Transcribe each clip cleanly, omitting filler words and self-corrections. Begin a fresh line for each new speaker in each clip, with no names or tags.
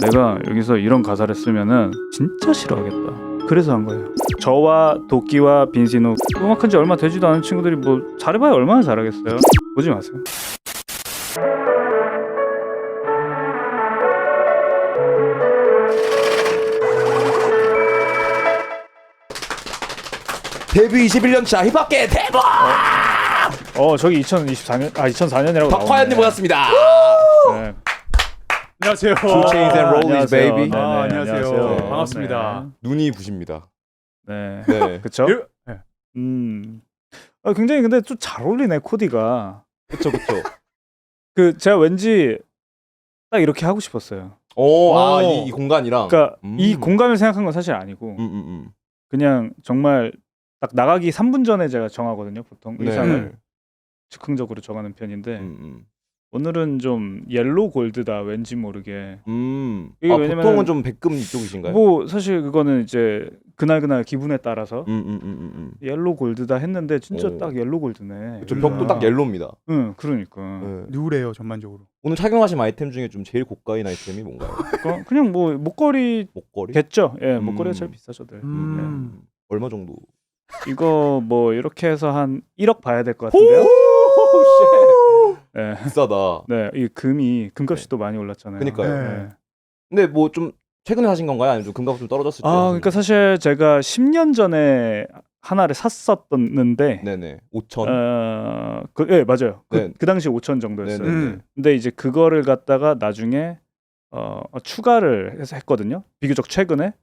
내가 여기서 이런 가사를 쓰면은 진짜 싫어하겠다. 그래서 한 거예요. 저와 도끼와 빈시노 음악한 지 얼마 되지도 않은 친구들이 뭐 잘해봐야 얼마나 잘하겠어요. 보지 마세요.
데뷔 21년차 힙합계 대박!
저기 2024년 2004년이라고
박화연님 오셨습니다.
네.
안녕하세요.
Two Chainz and Rollies, baby.
안녕하세요. 반갑습니다.
눈이 부십니다.
네.
네.
그쵸?
네.
굉장히 근데 좀 잘 어울리네 코디가.
그쵸.
제가 왠지 딱 이렇게 하고 싶었어요.
이 공간이랑.
그러니까 이 공간을 생각한 건 사실 아니고 그냥 정말 딱 나가기 3분 전에 제가 정하거든요. 보통 의상을 즉흥적으로 정하는 편인데 오늘은 좀 옐로우 골드다 왠지 모르게. 이게 왜냐면은
보통은 좀 백금 쪽이신가요?
뭐 사실 그거는 이제 그날 기분에 따라서 옐로우 골드다 했는데 진짜
오.
딱 옐로우 골드네.
저 벽도 딱 옐로우입니다.
응, 그러니까.
네.
누래요 전반적으로.
오늘 착용하신 아이템 중에 좀 제일 고가인 아이템이 뭔가요?
그냥 뭐 목걸이겠죠.
목걸이?
예, 목걸이가 제일 비싸죠들.
얼마 정도?
이거 뭐 이렇게 해서 한 1억 봐야 될 것 같은데요. 네.
비싸다.
네, 이 금값이 또 많이 올랐잖아요.
그러니까요.
네.
근데 뭐 좀 최근에 하신 건가요? 아니면 좀 금값 좀 떨어졌을 때?
그러니까 사실 제가 10년 전에 하나를 샀었는데,
네네. 5천.
예, 맞아요.
네.
그 당시 5천 정도였어요.
네네.
근데 이제 그거를 갖다가 나중에 추가를 해서 했거든요. 비교적 최근에.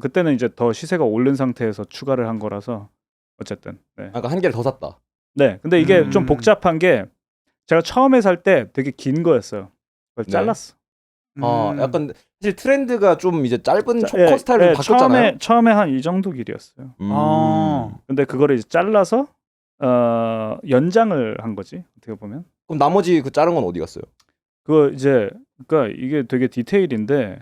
그때는 이제 더 시세가 오른 상태에서 추가를 한 거라서 어쨌든. 네.
아까 한 개를 더 샀다.
네. 근데 이게 좀 복잡한 게 제가 처음에 살 때 되게 긴 거였어요. 그걸
네.
잘랐어.
약간 사실 트렌드가 좀 이제 짧은 초커 스타일로 바뀌었잖아요.
처음에 한 이 정도 길이였어요. 근데 그거를 이제 잘라서 연장을 한 거지 어떻게 보면.
그럼 나머지 그 자른 건 어디 갔어요?
그거 이제 그러니까 이게 되게 디테일인데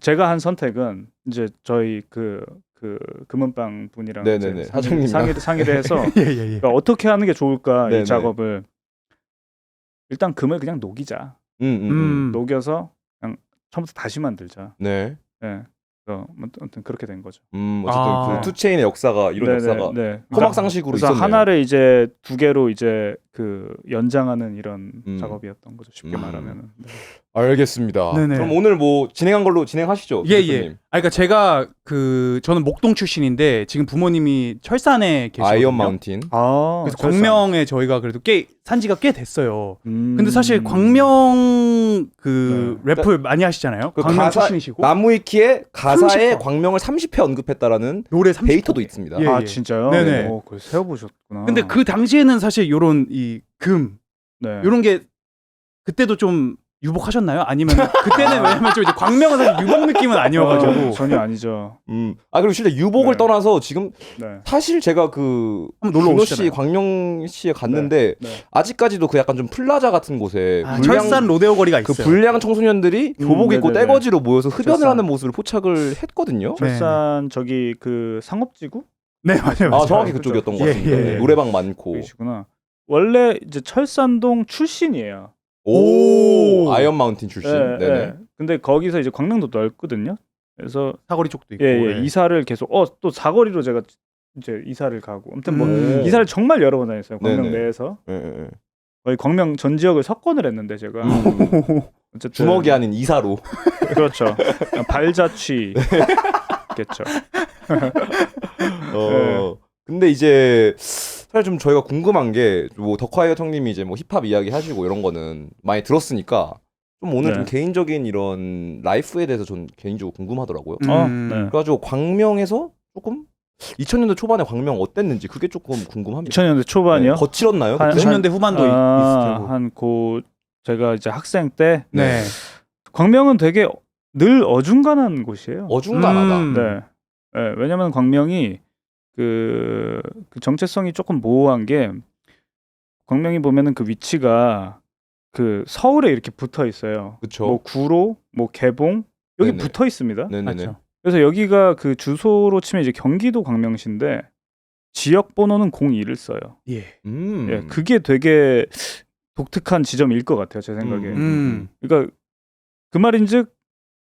제가 한 선택은 이제 저희 그 금은방 분이랑
네네네.
이제
사장님이랑.
상의를 해서
예.
그러니까 어떻게 하는 게 좋을까
네네.
이 작업을 일단 금을 그냥 녹이자. 녹여서 그냥 처음부터 다시 만들자.
네.
예. 아무튼 그렇게 된 거죠.
어쨌든 그 투체인의 역사가 이런 역사가
네.
토막상식으로
그래서
있었네요.
하나를 이제 두 개로 이제 그 연장하는 이런 작업이었던 거죠. 쉽게 말하면은. 네.
알겠습니다.
네네.
그럼 오늘 뭐 진행한 걸로 진행하시죠.
예.
대표님.
그러니까 제가 저는 목동 출신인데 지금 부모님이 철산에 계시거든요.
아이언 마운틴.
그래서 광명에 저희가 그래도 산지가 꽤 됐어요. 근데
근데
사실 광명
네.
랩을 많이 하시잖아요.
그
광명
가사-
출신이시고
나무위키에 가사에
30회.
광명을 30회 언급했다라는
노래 30회.
데이터도 있습니다.
예.
아 진짜요?
네네.
그걸 세어보셨구나.
근데 그 당시에는 사실 요런 이 금
네.
요런 게 그때도 좀 유복하셨나요? 아니면 그때는 왜냐면 좀 이제 광명은 사실 유복 느낌은 아니어가지고
전혀 아니죠.
그리고 실제 유복을
네.
떠나서 지금
네.
사실 제가 그
한번 놀러
준호 씨,
오시잖아요.
광명 씨에 갔는데
네.
아직까지도 그 약간 좀 플라자 같은 곳에
철산 로데오 거리가
그
있어요.
불량 청소년들이 교복 입고
네네네.
떼거지로 모여서 흡연을
철산.
하는 모습을 포착을 했거든요.
철산 저기 그 상업지구?
네 맞아요.
정확히
그쵸.
그쪽이었던 것
예,
같습니다.
예.
네, 노래방 많고.
그러시구나. 원래 이제 철산동 출신이에요.
오, 아이언 마운틴 출신.
예,
네네.
예. 근데 거기서 이제 광명도 넓거든요. 그래서
사거리 쪽도 있고.
예. 이사를 계속 또 사거리로 제가 이제 이사를 가고 아무튼 뭐 이사를 정말 여러 번 다녔어요. 광명
네네.
내에서
예, 예, 예.
거의 광명 전 지역을 석권을 했는데 제가 어쨌든
주먹이 아닌 이사로.
그렇죠. 발자취겠죠.
근데 이제 사실 좀 저희가 궁금한 게 뭐 덕화이엇 형님이 이제 뭐 힙합 이야기 하시고 이런 거는 많이 들었으니까 좀 오늘
네.
좀 개인적인 이런 라이프에 대해서 전 개인적으로 궁금하더라고요.
네.
그래가지고 광명에서 조금 2000년대 초반에 광명 어땠는지 그게 조금 궁금합니다.
2000년대 초반이요?
네, 거칠었나요?
한-
그때?
90년대 후반도 있을 테고.
한고 제가 이제 학생 때
네.
광명은 되게 늘 어중간한 곳이에요.
어중간하다.
네. 네, 왜냐면 광명이 그 정체성이 조금 모호한 게 광명이 보면은 그 위치가 그 서울에 이렇게 붙어 있어요.
그쵸.
뭐 구로, 뭐 개봉 여기
네네.
붙어 있습니다.
네네네.
맞죠.
그래서 여기가 그 주소로 치면 이제 경기도 광명시인데 지역 번호는 02를 써요.
예.
예, 그게 되게 독특한 지점일 것 같아요, 제 생각에.
음.
그러니까 그 말인즉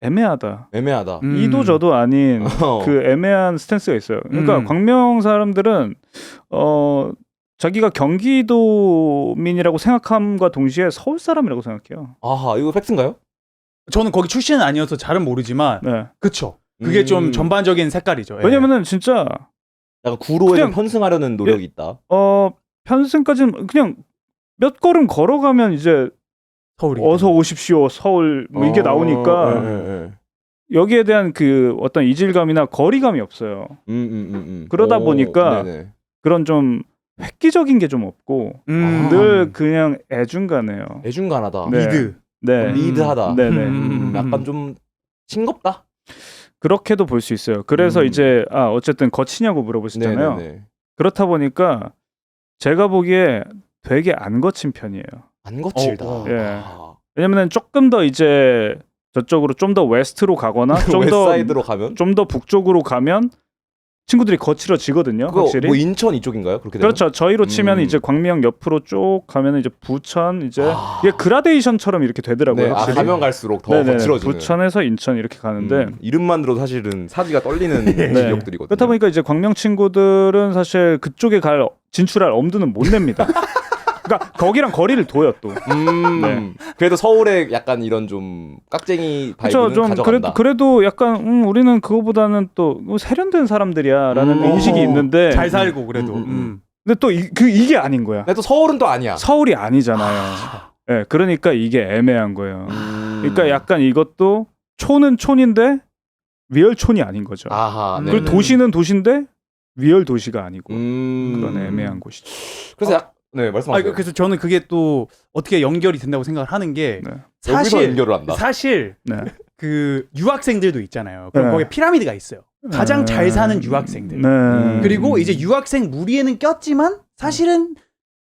애매하다.
애매하다.
이도 저도 아닌 그 애매한 스탠스가 있어요. 그러니까 광명 사람들은 자기가 경기도민이라고 생각함과 동시에 서울 사람이라고 생각해요.
아하, 이거 팩트인가요?
저는 거기 출신은 아니어서 잘은 모르지만
네.
그쵸. 그게 좀 전반적인 색깔이죠. 예.
왜냐면은 진짜
약간 구로에
그냥-
좀 편승하려는 노력이 있다.
편승까지는 그냥 몇 걸음 걸어가면 이제
서울이
어서 오십시오 서울 뭐 이게 나오니까
예.
여기에 대한 그 어떤 이질감이나 거리감이 없어요. 그러다 보니까
네네.
그런 좀 획기적인 게 좀 없고 늘 그냥 애중간해요.
애중간하다.
네.
리드.
네.
리드하다.
네네.
약간 좀 싱겁다.
그렇게도 볼 수 있어요. 그래서 이제 어쨌든 거치냐고 물어보시잖아요.
네네네.
그렇다 보니까 제가 보기에 되게 안 거친 편이에요.
안 거칠다.
예. 왜냐면은 조금 더 이제 저쪽으로 좀 더 웨스트로 가거나
웨스트사이드로 가면?
좀 더 북쪽으로 가면 친구들이 거칠어지거든요.
그거
확실히.
뭐 인천 이쪽인가요? 그렇게 되면?
그렇죠. 저희로 치면 이제 광명 옆으로 쭉 가면은 이제 부천 이제 이게 그라데이션처럼 이렇게 되더라고요.
네,
확실히.
가면 갈수록 더
네네.
거칠어지는.
부천에서 인천 이렇게 가는데
이름만 들어도 사실은 사지가 떨리는
네.
지역들이거든요.
그렇다 보니까 이제 광명 친구들은 사실 그쪽에 진출할 엄두는 못 냅니다. 그러니까 거기랑 거리를 둬요 또. 네.
그래도 서울에 약간 이런 좀 깍쟁이 바이브는
좀
가져간다.
그래도 약간 우리는 그거보다는 또 세련된 사람들이야라는 인식이 있는데
잘 살고 그래도.
근데 또 이게 아닌 거야.
근데 또 서울은 또 아니야.
서울이 아니잖아요. 네, 그러니까 이게 애매한 거예요. 그러니까 약간 이것도 촌은 촌인데 리얼 촌이 아닌 거죠.
아하.
그리고 도시는 도시인데 리얼 도시가 아니고 그런 애매한 곳이죠.
그래서 네, 말씀하세요.
그래서 저는 그게 또 어떻게 연결이 된다고 생각을 하는 게
네.
여기서 연결을 한다.
사실
네.
그 유학생들도 있잖아요. 그럼
네.
거기에 피라미드가 있어요. 가장 잘 사는 유학생들.
네.
그리고 이제 유학생 무리에는 꼈지만 사실은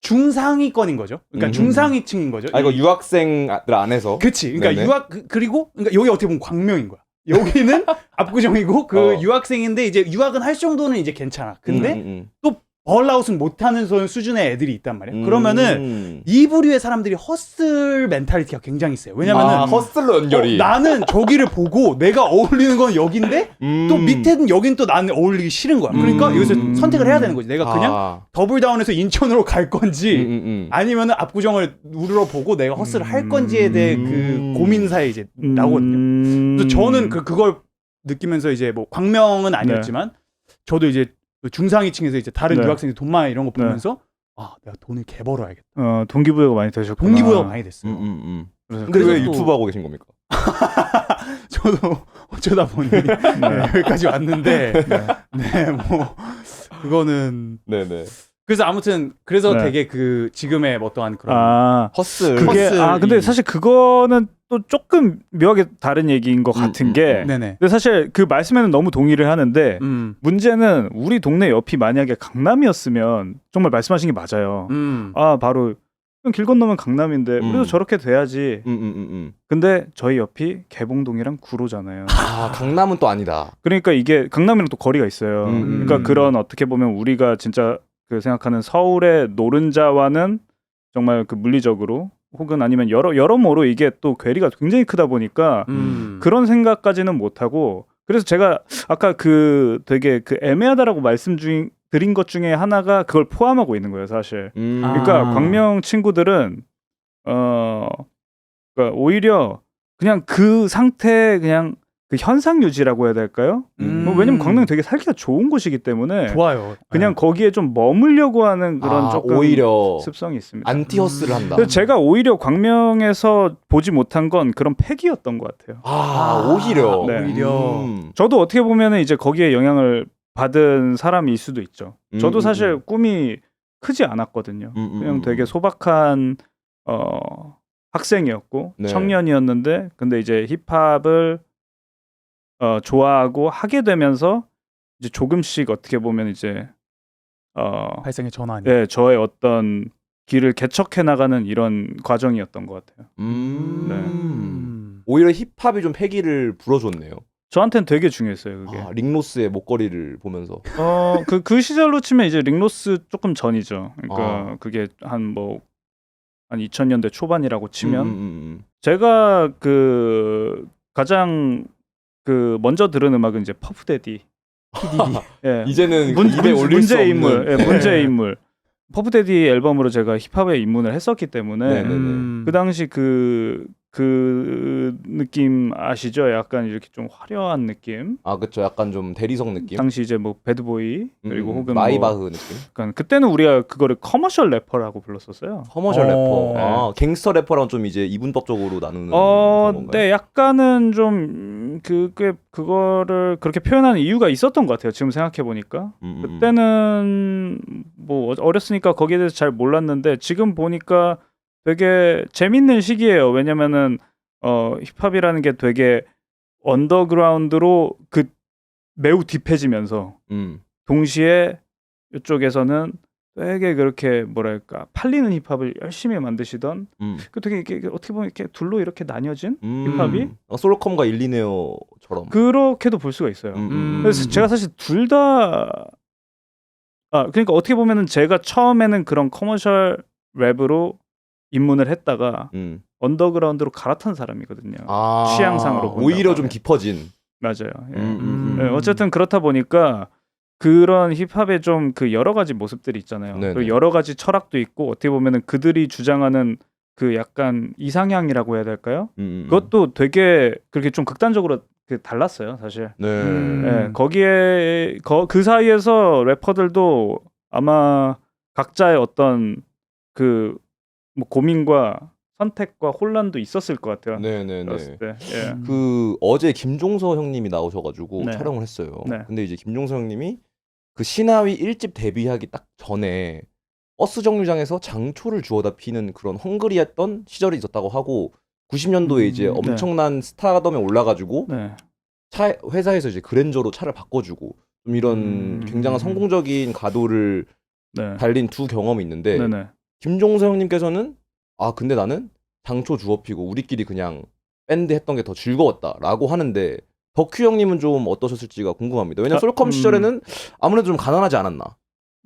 중상위권인 거죠. 그러니까 중상위층인 거죠.
이거 유학생들 안에서.
그치. 그러니까
네네.
유학 그리고 그러니까 여기 어떻게 보면 광명인 거야. 여기는 압구정이고 그 유학생인데 이제 유학은 할 정도는 이제 괜찮아. 근데 또 벌라웃은 못하는 수준의 애들이 있단 말이야. 그러면은 이 부류의 사람들이 허슬 멘탈리티가 굉장히 세요. 왜냐면은
허슬로 연결이.
나는 저기를 보고 내가 어울리는 건 여긴데 또 밑에는 여긴 또 나는 어울리기 싫은 거야. 그러니까 여기서 선택을 해야 되는 거지. 내가 그냥 더블다운해서 인천으로 갈 건지 아니면은 압구정을 누르러 보고 내가 허슬을 할 건지에 대해 그 고민사에 이제 나오거든요. 그래서 저는 그걸 느끼면서 이제 뭐 광명은 아니었지만 저도 이제 중상위층에서 이제 다른 유학생들 돈 많이 이런 거 보면서 내가 돈을 개 벌어야겠다.
동기부여가 많이 되셨구나.
동기부여가 많이 됐어요.
근데 왜 유튜브 하고 계신 겁니까?
저도 어쩌다 보니 여기까지 왔는데 뭐 그거는
네네.
그래서 아무튼 그래서 되게 그 지금의 어떠한 그런
허슬.
그게 근데 사실 그거는 또 조금 묘하게 다른 얘기인 것 같은 게
네네.
근데 사실 그 말씀에는 너무 동의를 하는데 문제는 우리 동네 옆이 만약에 강남이었으면 정말 말씀하신 게 맞아요. 바로 길 건너면 강남인데 우리도 저렇게 돼야지. 근데 저희 옆이 개봉동이랑 구로잖아요.
강남은 또 아니다.
그러니까 이게 강남이랑 또 거리가 있어요. 그러니까 그런 어떻게 보면 우리가 진짜 그 생각하는 서울의 노른자와는 정말 그 물리적으로 혹은 아니면 여러모로 이게 또 괴리가 굉장히 크다 보니까 그런 생각까지는 못하고 그래서 제가 아까 그 되게 그 애매하다라고 말씀드린 것 중에 하나가 그걸 포함하고 있는 거예요 사실. 그러니까 광명 친구들은 그러니까 오히려 그냥 그 상태 그냥 그 현상 유지라고 해야 될까요? 왜냐면 광명이 되게 살기가 좋은 곳이기 때문에
좋아요.
그냥 거기에 좀 머물려고 하는 그런 조금
오히려
습성이 있습니다.
안티 허슬을 한다.
그래서 제가 오히려 광명에서 보지 못한 건 그런 패기였던 것 같아요.
오히려.
네.
오히려
저도 어떻게 보면은 이제 거기에 영향을 받은 사람일 수도 있죠. 저도 사실 꿈이 크지 않았거든요. 그냥 되게 소박한 학생이었고 청년이었는데 근데 이제 힙합을 좋아하고 하게 되면서 이제 조금씩 어떻게 보면 이제
발생의 전환이.
네, 저의 어떤 길을 개척해 나가는 이런 과정이었던 것 같아요.
오히려 힙합이 좀 패기를 불어줬네요.
저한테는 되게 중요했어요, 그게.
릭로스의 목걸이를 보면서.
그 시절로 치면 이제 릭로스 조금 전이죠. 그러니까 그게 한 뭐 한 2000년대 초반이라고 치면 제가 그 가장 그 먼저 들은 음악은 이제 퍼프데디. 예.
이제는 입에 올릴 수
문제의
없는
인물, 예, 문제의 인물. 퍼프데디 앨범으로 제가 힙합에 입문을 했었기 때문에 그 당시 그 느낌 아시죠? 약간 이렇게 좀 화려한 느낌.
아 그렇죠. 약간 좀 대리석 느낌.
당시 이제 뭐 배드보이 그리고 혹은
마이바흐
뭐
느낌.
약간 그때는 우리가 그거를 커머셜 래퍼라고 불렀었어요.
커머셜 래퍼.
네.
아 갱스터 래퍼랑 좀 이제 이분법적으로 나누는 그런 건가요?
네, 약간은 좀 그거를 그렇게 표현하는 이유가 있었던 것 같아요. 지금 생각해 보니까 그때는 뭐 어렸으니까 거기에 대해서 잘 몰랐는데 지금 보니까 되게 재밌는 시기예요. 왜냐면은 힙합이라는 게 되게 언더그라운드로 그 매우 딥해지면서 동시에 이쪽에서는 되게 그렇게 뭐랄까 팔리는 힙합을 열심히 만드시던 그 되게 이게 어떻게 보면 이렇게 둘로 이렇게 나뉘어진 힙합이
솔컴과 일리네오처럼
그렇게도 볼 수가 있어요. 그래서 제가 사실 둘 다 그러니까 어떻게 보면은 제가 처음에는 그런 커머셜 랩으로 입문을 했다가 언더그라운드로 갈아탄 사람이거든요. 취향상으로 본다고
오히려 좀 깊어진.
맞아요. 예. 네, 어쨌든 그렇다 보니까 그런 힙합의 좀 그 여러 가지 모습들이 있잖아요. 그리고 여러 가지 철학도 있고 어떻게 보면은 그들이 주장하는 그 약간 이상향이라고 해야 될까요? 그것도 되게 그렇게 좀 극단적으로 달랐어요, 사실. 네, 거기에 그 사이에서 래퍼들도 아마 각자의 어떤 그 뭐 고민과 선택과 혼란도 있었을 것 같아요.
네네네.
때. 예.
그 어제 김종서 형님이 나오셔가지고
네.
촬영을 했어요.
네.
근데 이제 김종서 형님이 그 신하위 1집 데뷔하기 딱 전에 버스 정류장에서 장초를 주워다 피는 그런 헝그리했던 시절이 있었다고 하고 90년도에 이제 엄청난 스타덤에 올라가지고 회사에서 이제 그랜저로 차를 바꿔주고 좀 이런 굉장한 성공적인 가도를 달린 두 경험이 있는데 김종서 형님께서는 근데 나는 장초 주워 피고 우리끼리 그냥 밴드 했던 게 더 즐거웠다라고 하는데 덕큐 형님은 좀 어떠셨을지가 궁금합니다. 왜냐면 솔컴 시절에는 아무래도 좀 가난하지 않았나.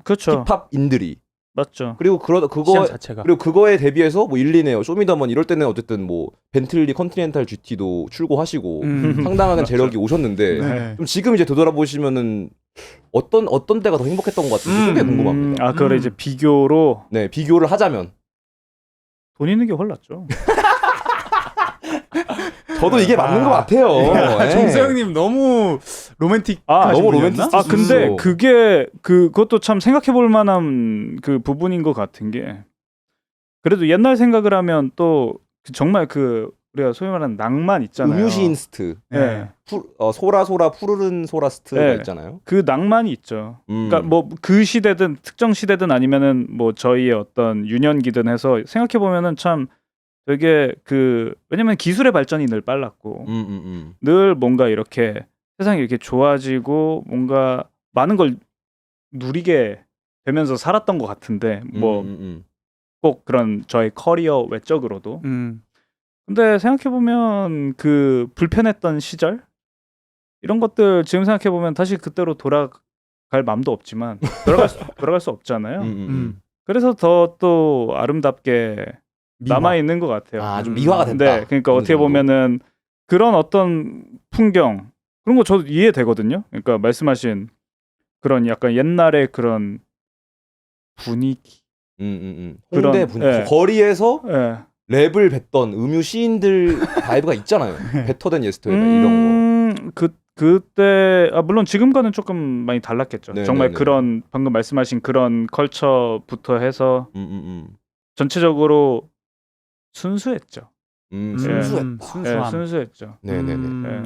그렇죠.
힙합인들이.
맞죠.
그리고 그리고 그거에 대비해서 뭐 일리네요. 쇼미더머니 이럴 때는 어쨌든 뭐 벤틀리 컨티넨탈 GT도 출고하시고 상당한 재력이 오셨는데 좀 지금 이제 되돌아보시면은 어떤 때가 더 행복했던 것 같은지 그게 궁금합니다.
그걸 이제 비교로
비교를 하자면
돈 있는 게 훨랐죠.
저도 이게 맞는 것 같아요.
종서 형님 너무 로맨틱.
너무 로맨틱.
근데 그것도 참 생각해 볼 만한 그 부분인 것 같은 게 그래도 옛날 생각을 하면 또 정말 우리가 소위 말하는 낭만 있잖아요.
음유시인스트. 소라 푸르른 소라스트가 있잖아요.
그 낭만이 있죠. 그러니까 뭐 그 시대든 특정 시대든 아니면은 뭐 저희의 어떤 유년기든 해서 생각해 보면은 참 되게 왜냐면 기술의 발전이 늘 빨랐고 늘 뭔가 이렇게 세상이 이렇게 좋아지고 뭔가 많은 걸 누리게 되면서 살았던 것 같은데 뭐 꼭 그런 저의 커리어 외적으로도 근데 생각해보면 그 불편했던 시절 이런 것들 지금 생각해보면 다시 그때로 돌아갈 마음도 없지만 돌아갈 수 없잖아요. 그래서 더 또 아름답게 남아있는 것 같아요.
좀 미화가 된다.
그러니까 어떻게 보면은 그런 어떤 풍경 그런 거 저도 이해되거든요. 그러니까 말씀하신 그런 약간 옛날의 그런 분위기
홍대 분위기 거리에서 랩을 뱉던 음유 시인들 바이브가 있잖아요. 베터 댄 예스터웨이 이런 거.
그때 물론 지금과는 조금 많이 달랐겠죠. 정말 그런 방금 말씀하신 그런 컬처부터 해서 전체적으로 순수했죠. 순수했죠.
네네네.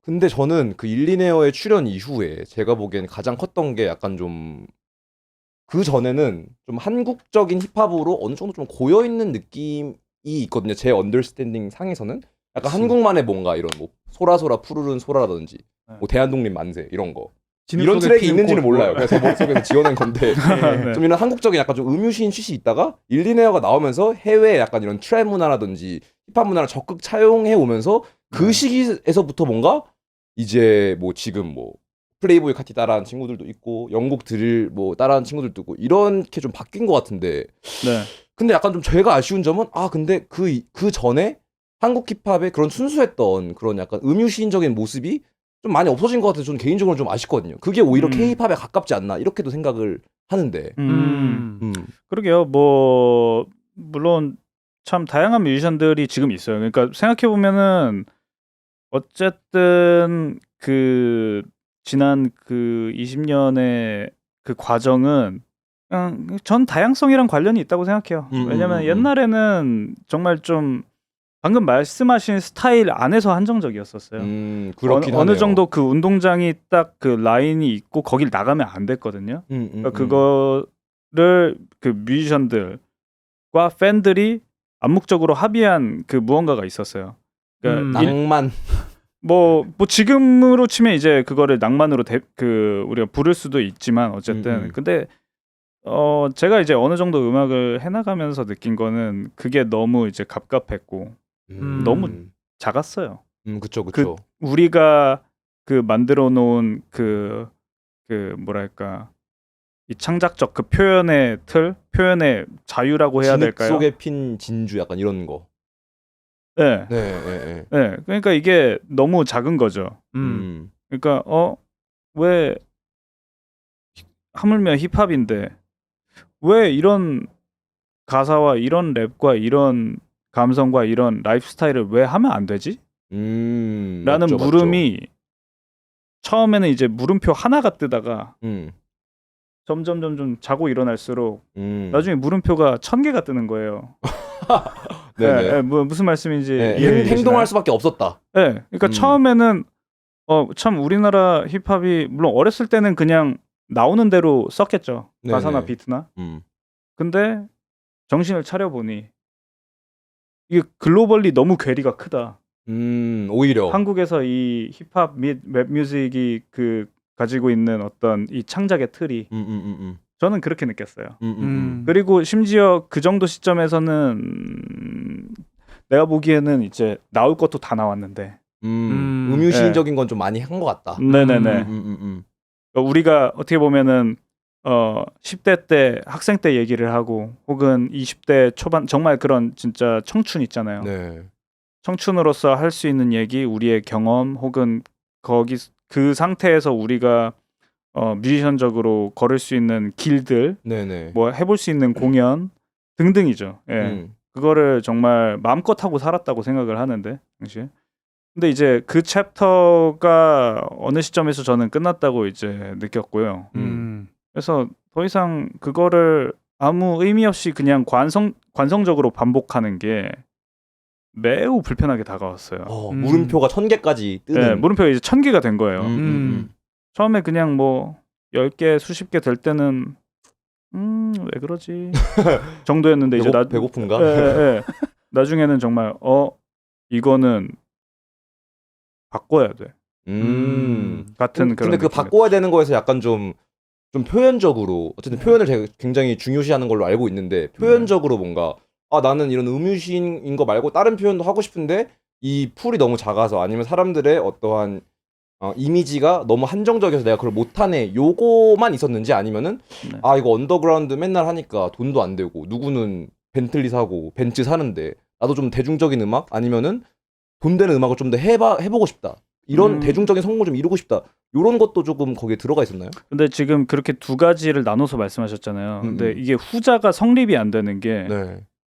근데 저는 그 일리네어의 출연 이후에 제가 보기엔 가장 컸던 게 약간 좀 그 전에는 좀 한국적인 힙합으로 어느 정도 좀 고여 있는 느낌이 있거든요. 제 언더스탠딩 상에서는 약간 한국만의 뭔가 이런 뭐 소라소라 푸르른 소라라든지 뭐 대한독립 만세 이런 거 이런 트랙이 있는지는 몰라요. 그래서 머릿속에서 지어낸 건데 좀 이런 한국적인 약간 좀 음유시인 슛이 있다가 일리네어가 나오면서 해외 약간 이런 트랩 문화라든지 힙합 문화를 적극 차용해 오면서 그 시기에서부터 뭔가 이제 뭐 지금 뭐 플레이보이 카티 따라한 친구들도 있고 영국 드릴 뭐 따라한 친구들도 있고 이렇게 좀 바뀐 것 같은데 근데 약간 좀 제가 아쉬운 점은 근데 그 전에 한국 힙합의 그런 순수했던 그런 약간 음유시인적인 모습이 좀 많이 없어진 것 같아서 저는 개인적으로 좀 아쉽거든요. 그게 오히려 K-팝에 가깝지 않나 이렇게도 생각을 하는데.
그러게요. 뭐 물론 참 다양한 뮤지션들이 지금 있어요. 그러니까 생각해 보면은 어쨌든 그 지난 그 20년의 그 과정은 그냥 전 다양성이랑 관련이 있다고 생각해요. 왜냐면 옛날에는 정말 좀 방금 말씀하신 스타일 안에서 한정적이었었어요.
그렇긴
어느
하네요.
정도 그 운동장이 딱 그 라인이 있고 거길 나가면 안 됐거든요. 그러니까 그거를 그 뮤지션들과 팬들이 암묵적으로 합의한 그 무언가가 있었어요. 그러니까
낭만.
뭐 지금으로 치면 이제 그거를 낭만으로 그 우리가 부를 수도 있지만 어쨌든 근데 제가 이제 어느 정도 음악을 해나가면서 느낀 거는 그게 너무 이제 갑갑했고 너무 작았어요.
그쵸.
그 우리가 그 만들어 놓은 그 뭐랄까 이 창작적 그 표현의 틀, 표현의 자유라고 해야 될까요?
진흙 속에 핀 진주 약간 이런 거.
네.
네.
네. 그러니까 이게 너무 작은 거죠. 그러니까 왜 하물며 힙합인데 왜 이런 가사와 이런 랩과 이런 감성과 이런 라이프 스타일을 왜 하면 안 되지? 라는 물음이 처음에는 이제 물음표 하나가 뜨다가 점점 자고 일어날수록 나중에 물음표가 1000개가 뜨는 거예요. 네, 무슨 말씀인지
행동할 수밖에 없었다.
네, 그러니까 처음에는 참 우리나라 힙합이 물론 어렸을 때는 그냥 나오는 대로 썼겠죠. 가사나 비트나. 근데 정신을 차려보니 이게 글로벌리 너무 괴리가 크다.
오히려
한국에서 이 힙합 및 랩 뮤직이 그 가지고 있는 어떤 이 창작의 틀이 저는 그렇게 느꼈어요. 그리고 심지어 그 정도 시점에서는 내가 보기에는 이제 나올 것도 다 나왔는데
음유시인적인 건 좀 많이 한 것 같다.
네네네. 우리가 어떻게 보면은 10대 때 학생 때 얘기를 하고 혹은 20대 초반 정말 그런 진짜 청춘 있잖아요.
네.
청춘으로서 할 수 있는 얘기, 우리의 경험 혹은 거기 그 상태에서 우리가 뮤지션적으로 걸을 수 있는 길들, 뭐 해볼 수 있는 공연 등등이죠. 예. 그거를 정말 마음껏 하고 살았다고 생각을 하는데 당시에. 근데 이제 그 챕터가 어느 시점에서 저는 끝났다고 이제 느꼈고요. 그래서 더 이상 그거를 아무 의미 없이 그냥 관성적으로 반복하는 게 매우 불편하게 다가왔어요.
물음표가 1000개까지 뜨는.
네, 물음표가 이제 1000개가 된 거예요. 처음에 그냥 뭐 10개, 수십 개 될 때는 왜 그러지? 정도였는데 이제
배고픈가?
네. 나중에는 정말 이거는 바꿔야 돼. 같은 그런.
근데 그 바꿔야 되는 거에서 약간 좀 표현적으로 어쨌든 표현을 제가 굉장히 중요시하는 걸로 알고 있는데 표현적으로 뭔가 나는 이런 음유시인 거 말고 다른 표현도 하고 싶은데 이 풀이 너무 작아서 아니면 사람들의 어떠한 이미지가 너무 한정적이어서 내가 그걸 못하네 요거만 있었는지 아니면은 이거 언더그라운드 맨날 하니까 돈도 안 되고 누구는 벤틀리 사고 벤츠 사는데 나도 좀 대중적인 음악 아니면은 돈 되는 음악을 좀 더 해보고 싶다 이런 대중적인 성공을 좀 이루고 싶다 요런 것도 조금 거기에 들어가 있었나요?
근데 지금 그렇게 두 가지를 나눠서 말씀하셨잖아요. 근데 이게 후자가 성립이 안 되는 게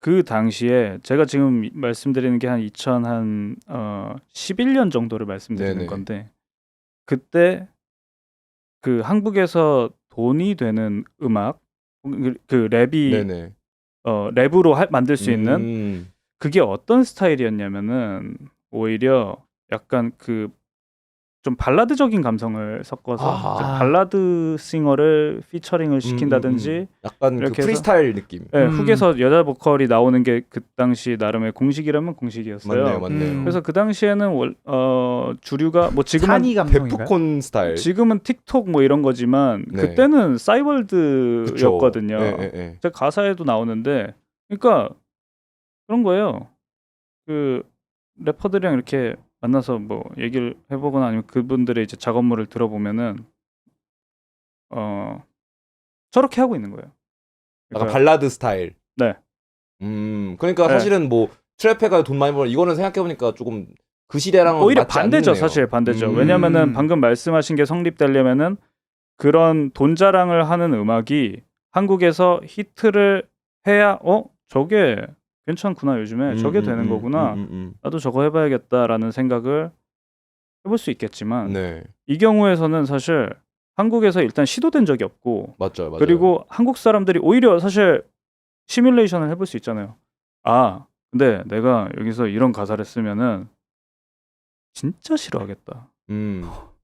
그 당시에 제가 지금 말씀드리는 게 한 2011년 정도를 말씀드리는 건데 그때 그 한국에서 돈이 되는 음악 그 랩이 랩으로 만들 수 있는 그게 어떤 스타일이었냐면은 오히려 약간 그 좀 발라드적인 감성을 섞어서 발라드 싱어를 피처링을 시킨다든지
약간 그 프리스타일 느낌.
네, 훅에서 여자 보컬이 나오는 게 그 당시 나름의 공식이라면 공식이었어요.
맞네요.
그래서 그 당시에는 주류가 뭐 지금은
데프콘 스타일.
지금은 틱톡 뭐 이런 거지만 그때는 싸이월드였거든요. 제 가사에도 나오는데 그러니까 그런 거예요. 그 래퍼들이랑 이렇게 만나서 뭐 얘기를 해보거나 아니면 그분들의 이제 작업물을 들어보면은 저렇게 하고 있는 거예요.
약간 발라드 스타일.
네.
그러니까
네.
사실은 뭐 트랩해가 돈 많이 벌어 이거는 생각해보니까 조금 그 시대랑은
오히려
맞지
반대죠.
않네요.
사실 반대죠. 왜냐면은 방금 말씀하신 게 성립되려면은 그런 돈 자랑을 하는 음악이 한국에서 히트를 해야 저게 괜찮구나 요즘에 저게 되는 거구나 나도 저거 해봐야겠다라는 생각을 해볼 수 있겠지만
네.
이 경우에서는 사실 한국에서 일단 시도된 적이 없고
맞아요.
그리고 한국 사람들이 오히려 사실 시뮬레이션을 해볼 수 있잖아요. 아 근데 내가 여기서 이런 가사를 쓰면은 진짜 싫어하겠다.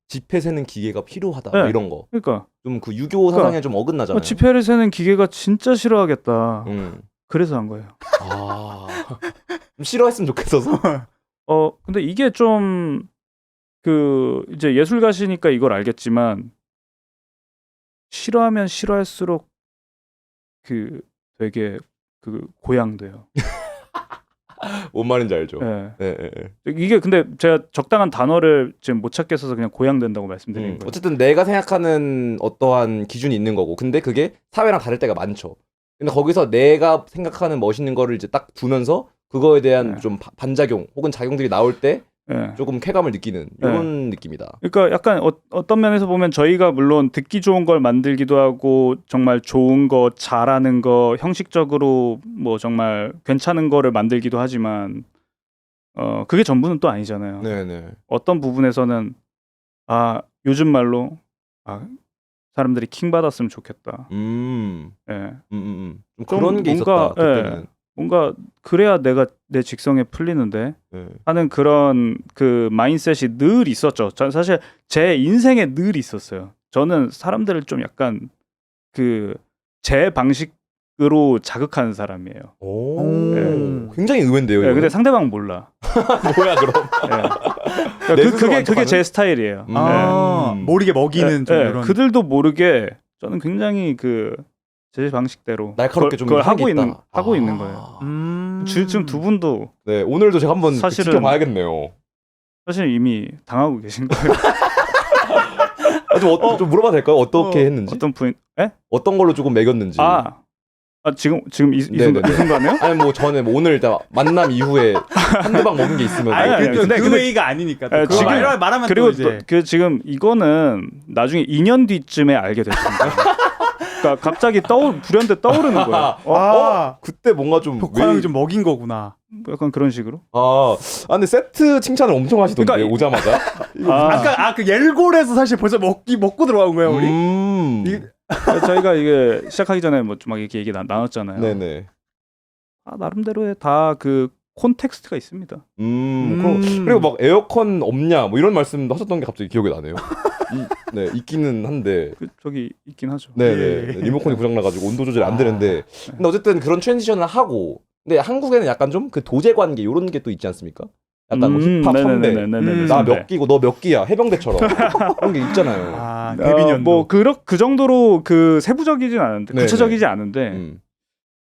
지폐 세는 기계가 필요하다.
네.
뭐 이런 거.
그러니까
좀 그 유교 사상에 좀 어긋나잖아요.
지폐를 세는 기계가 진짜 싫어하겠다. 그래서 한 거예요.
좀 싫어했으면 좋겠어서.
근데 이게 좀 그 이제 예술가시니까 이걸 알겠지만 싫어하면 싫어할수록 그 되게 그 고양돼요.
뭔 말인지 알죠.
네.
네.
이게 근데 제가 적당한 단어를 지금 못 찾겠어서 그냥 고양된다고 말씀드리는 거예요.
어쨌든 내가 생각하는 어떠한 기준이 있는 거고, 근데 그게 사회랑 다를 때가 많죠. 근데 거기서 내가 생각하는 멋있는 거를 이제 딱 두면서 그거에 대한 좀 반작용 혹은 작용들이 나올 때 조금 쾌감을 느끼는 이런 느낌이다.
그러니까 약간 어떤 면에서 보면 저희가 물론 듣기 좋은 걸 만들기도 하고 정말 좋은 거 잘하는 거 형식적으로 뭐 정말 괜찮은 거를 만들기도 하지만 그게 전부는 또 아니잖아요.
네네.
어떤 부분에서는 요즘 말로 사람들이 킹 받았으면 좋겠다.
좀
좀
그런 게 있었다. 그때는.
뭔가 그래야 내가 내 직성에 풀리는데 하는 그런 그 마인셋이 늘 있었죠. 전 사실 제 인생에 늘 있었어요. 저는 사람들을 좀 약간 그 제 방식으로 자극하는 사람이에요.
굉장히 의외인데요.
근데 상대방 몰라.
뭐야 그럼?
그게 제 스타일이에요.
모르게 먹이는 좀 이런.
그들도 모르게 저는 굉장히 제 방식대로
날카롭게 좀
그걸 하고 있는
있다.
거예요. 지금 두 분도
오늘도 제가 한번
사실은
지켜봐야겠네요.
사실 이미 당하고 계신 거예요.
좀 물어봐도 될까요? 어떻게 했는지?
어떤 부인?
어떤 걸로 조금 매겼는지.
지금 이 순간에요?
아니 뭐 전에 뭐 오늘 일단 만남 이후에 한두 방 먹은 게 있으면.
근데 그 회의가 아니니까.
지금
말하면
그리고
또 이제.
지금 이거는 나중에 2년 뒤쯤에 알게 됐습니다. 그러니까 갑자기 불현듯 떠오르는 거예요.
그때 뭔가 좀
벽화형이 좀 먹인 거구나.
약간 그런 식으로.
근데 세트 칭찬을 엄청 하시던데
그러니까
오자마자.
아까 그 옐골에서 사실 벌써 먹고 들어간 거야 우리.
저희가 이게 시작하기 전에 뭐 좀 막 이렇게 얘기 나눴잖아요.
네네.
나름대로의 다 그 콘텍스트가 있습니다.
그리고 막 에어컨 없냐 뭐 이런 말씀도 하셨던 게 갑자기 기억이 나네요. 있기는 한데.
저기 있긴 하죠.
네네. 리모컨이 고장나가지고 온도 조절이 안 되는데. 근데 어쨌든 그런 트랜지션을 하고. 근데 한국에는 약간 좀 그 도제 관계 이런 게 또 있지 않습니까? 약간 뭐 힙합 선배. 나 몇 끼고 너 몇 끼야 해병대처럼 그런 게 있잖아요.
데뷔년도.
뭐 그 정도로 세부적이진 않은데 구체적이지 않은데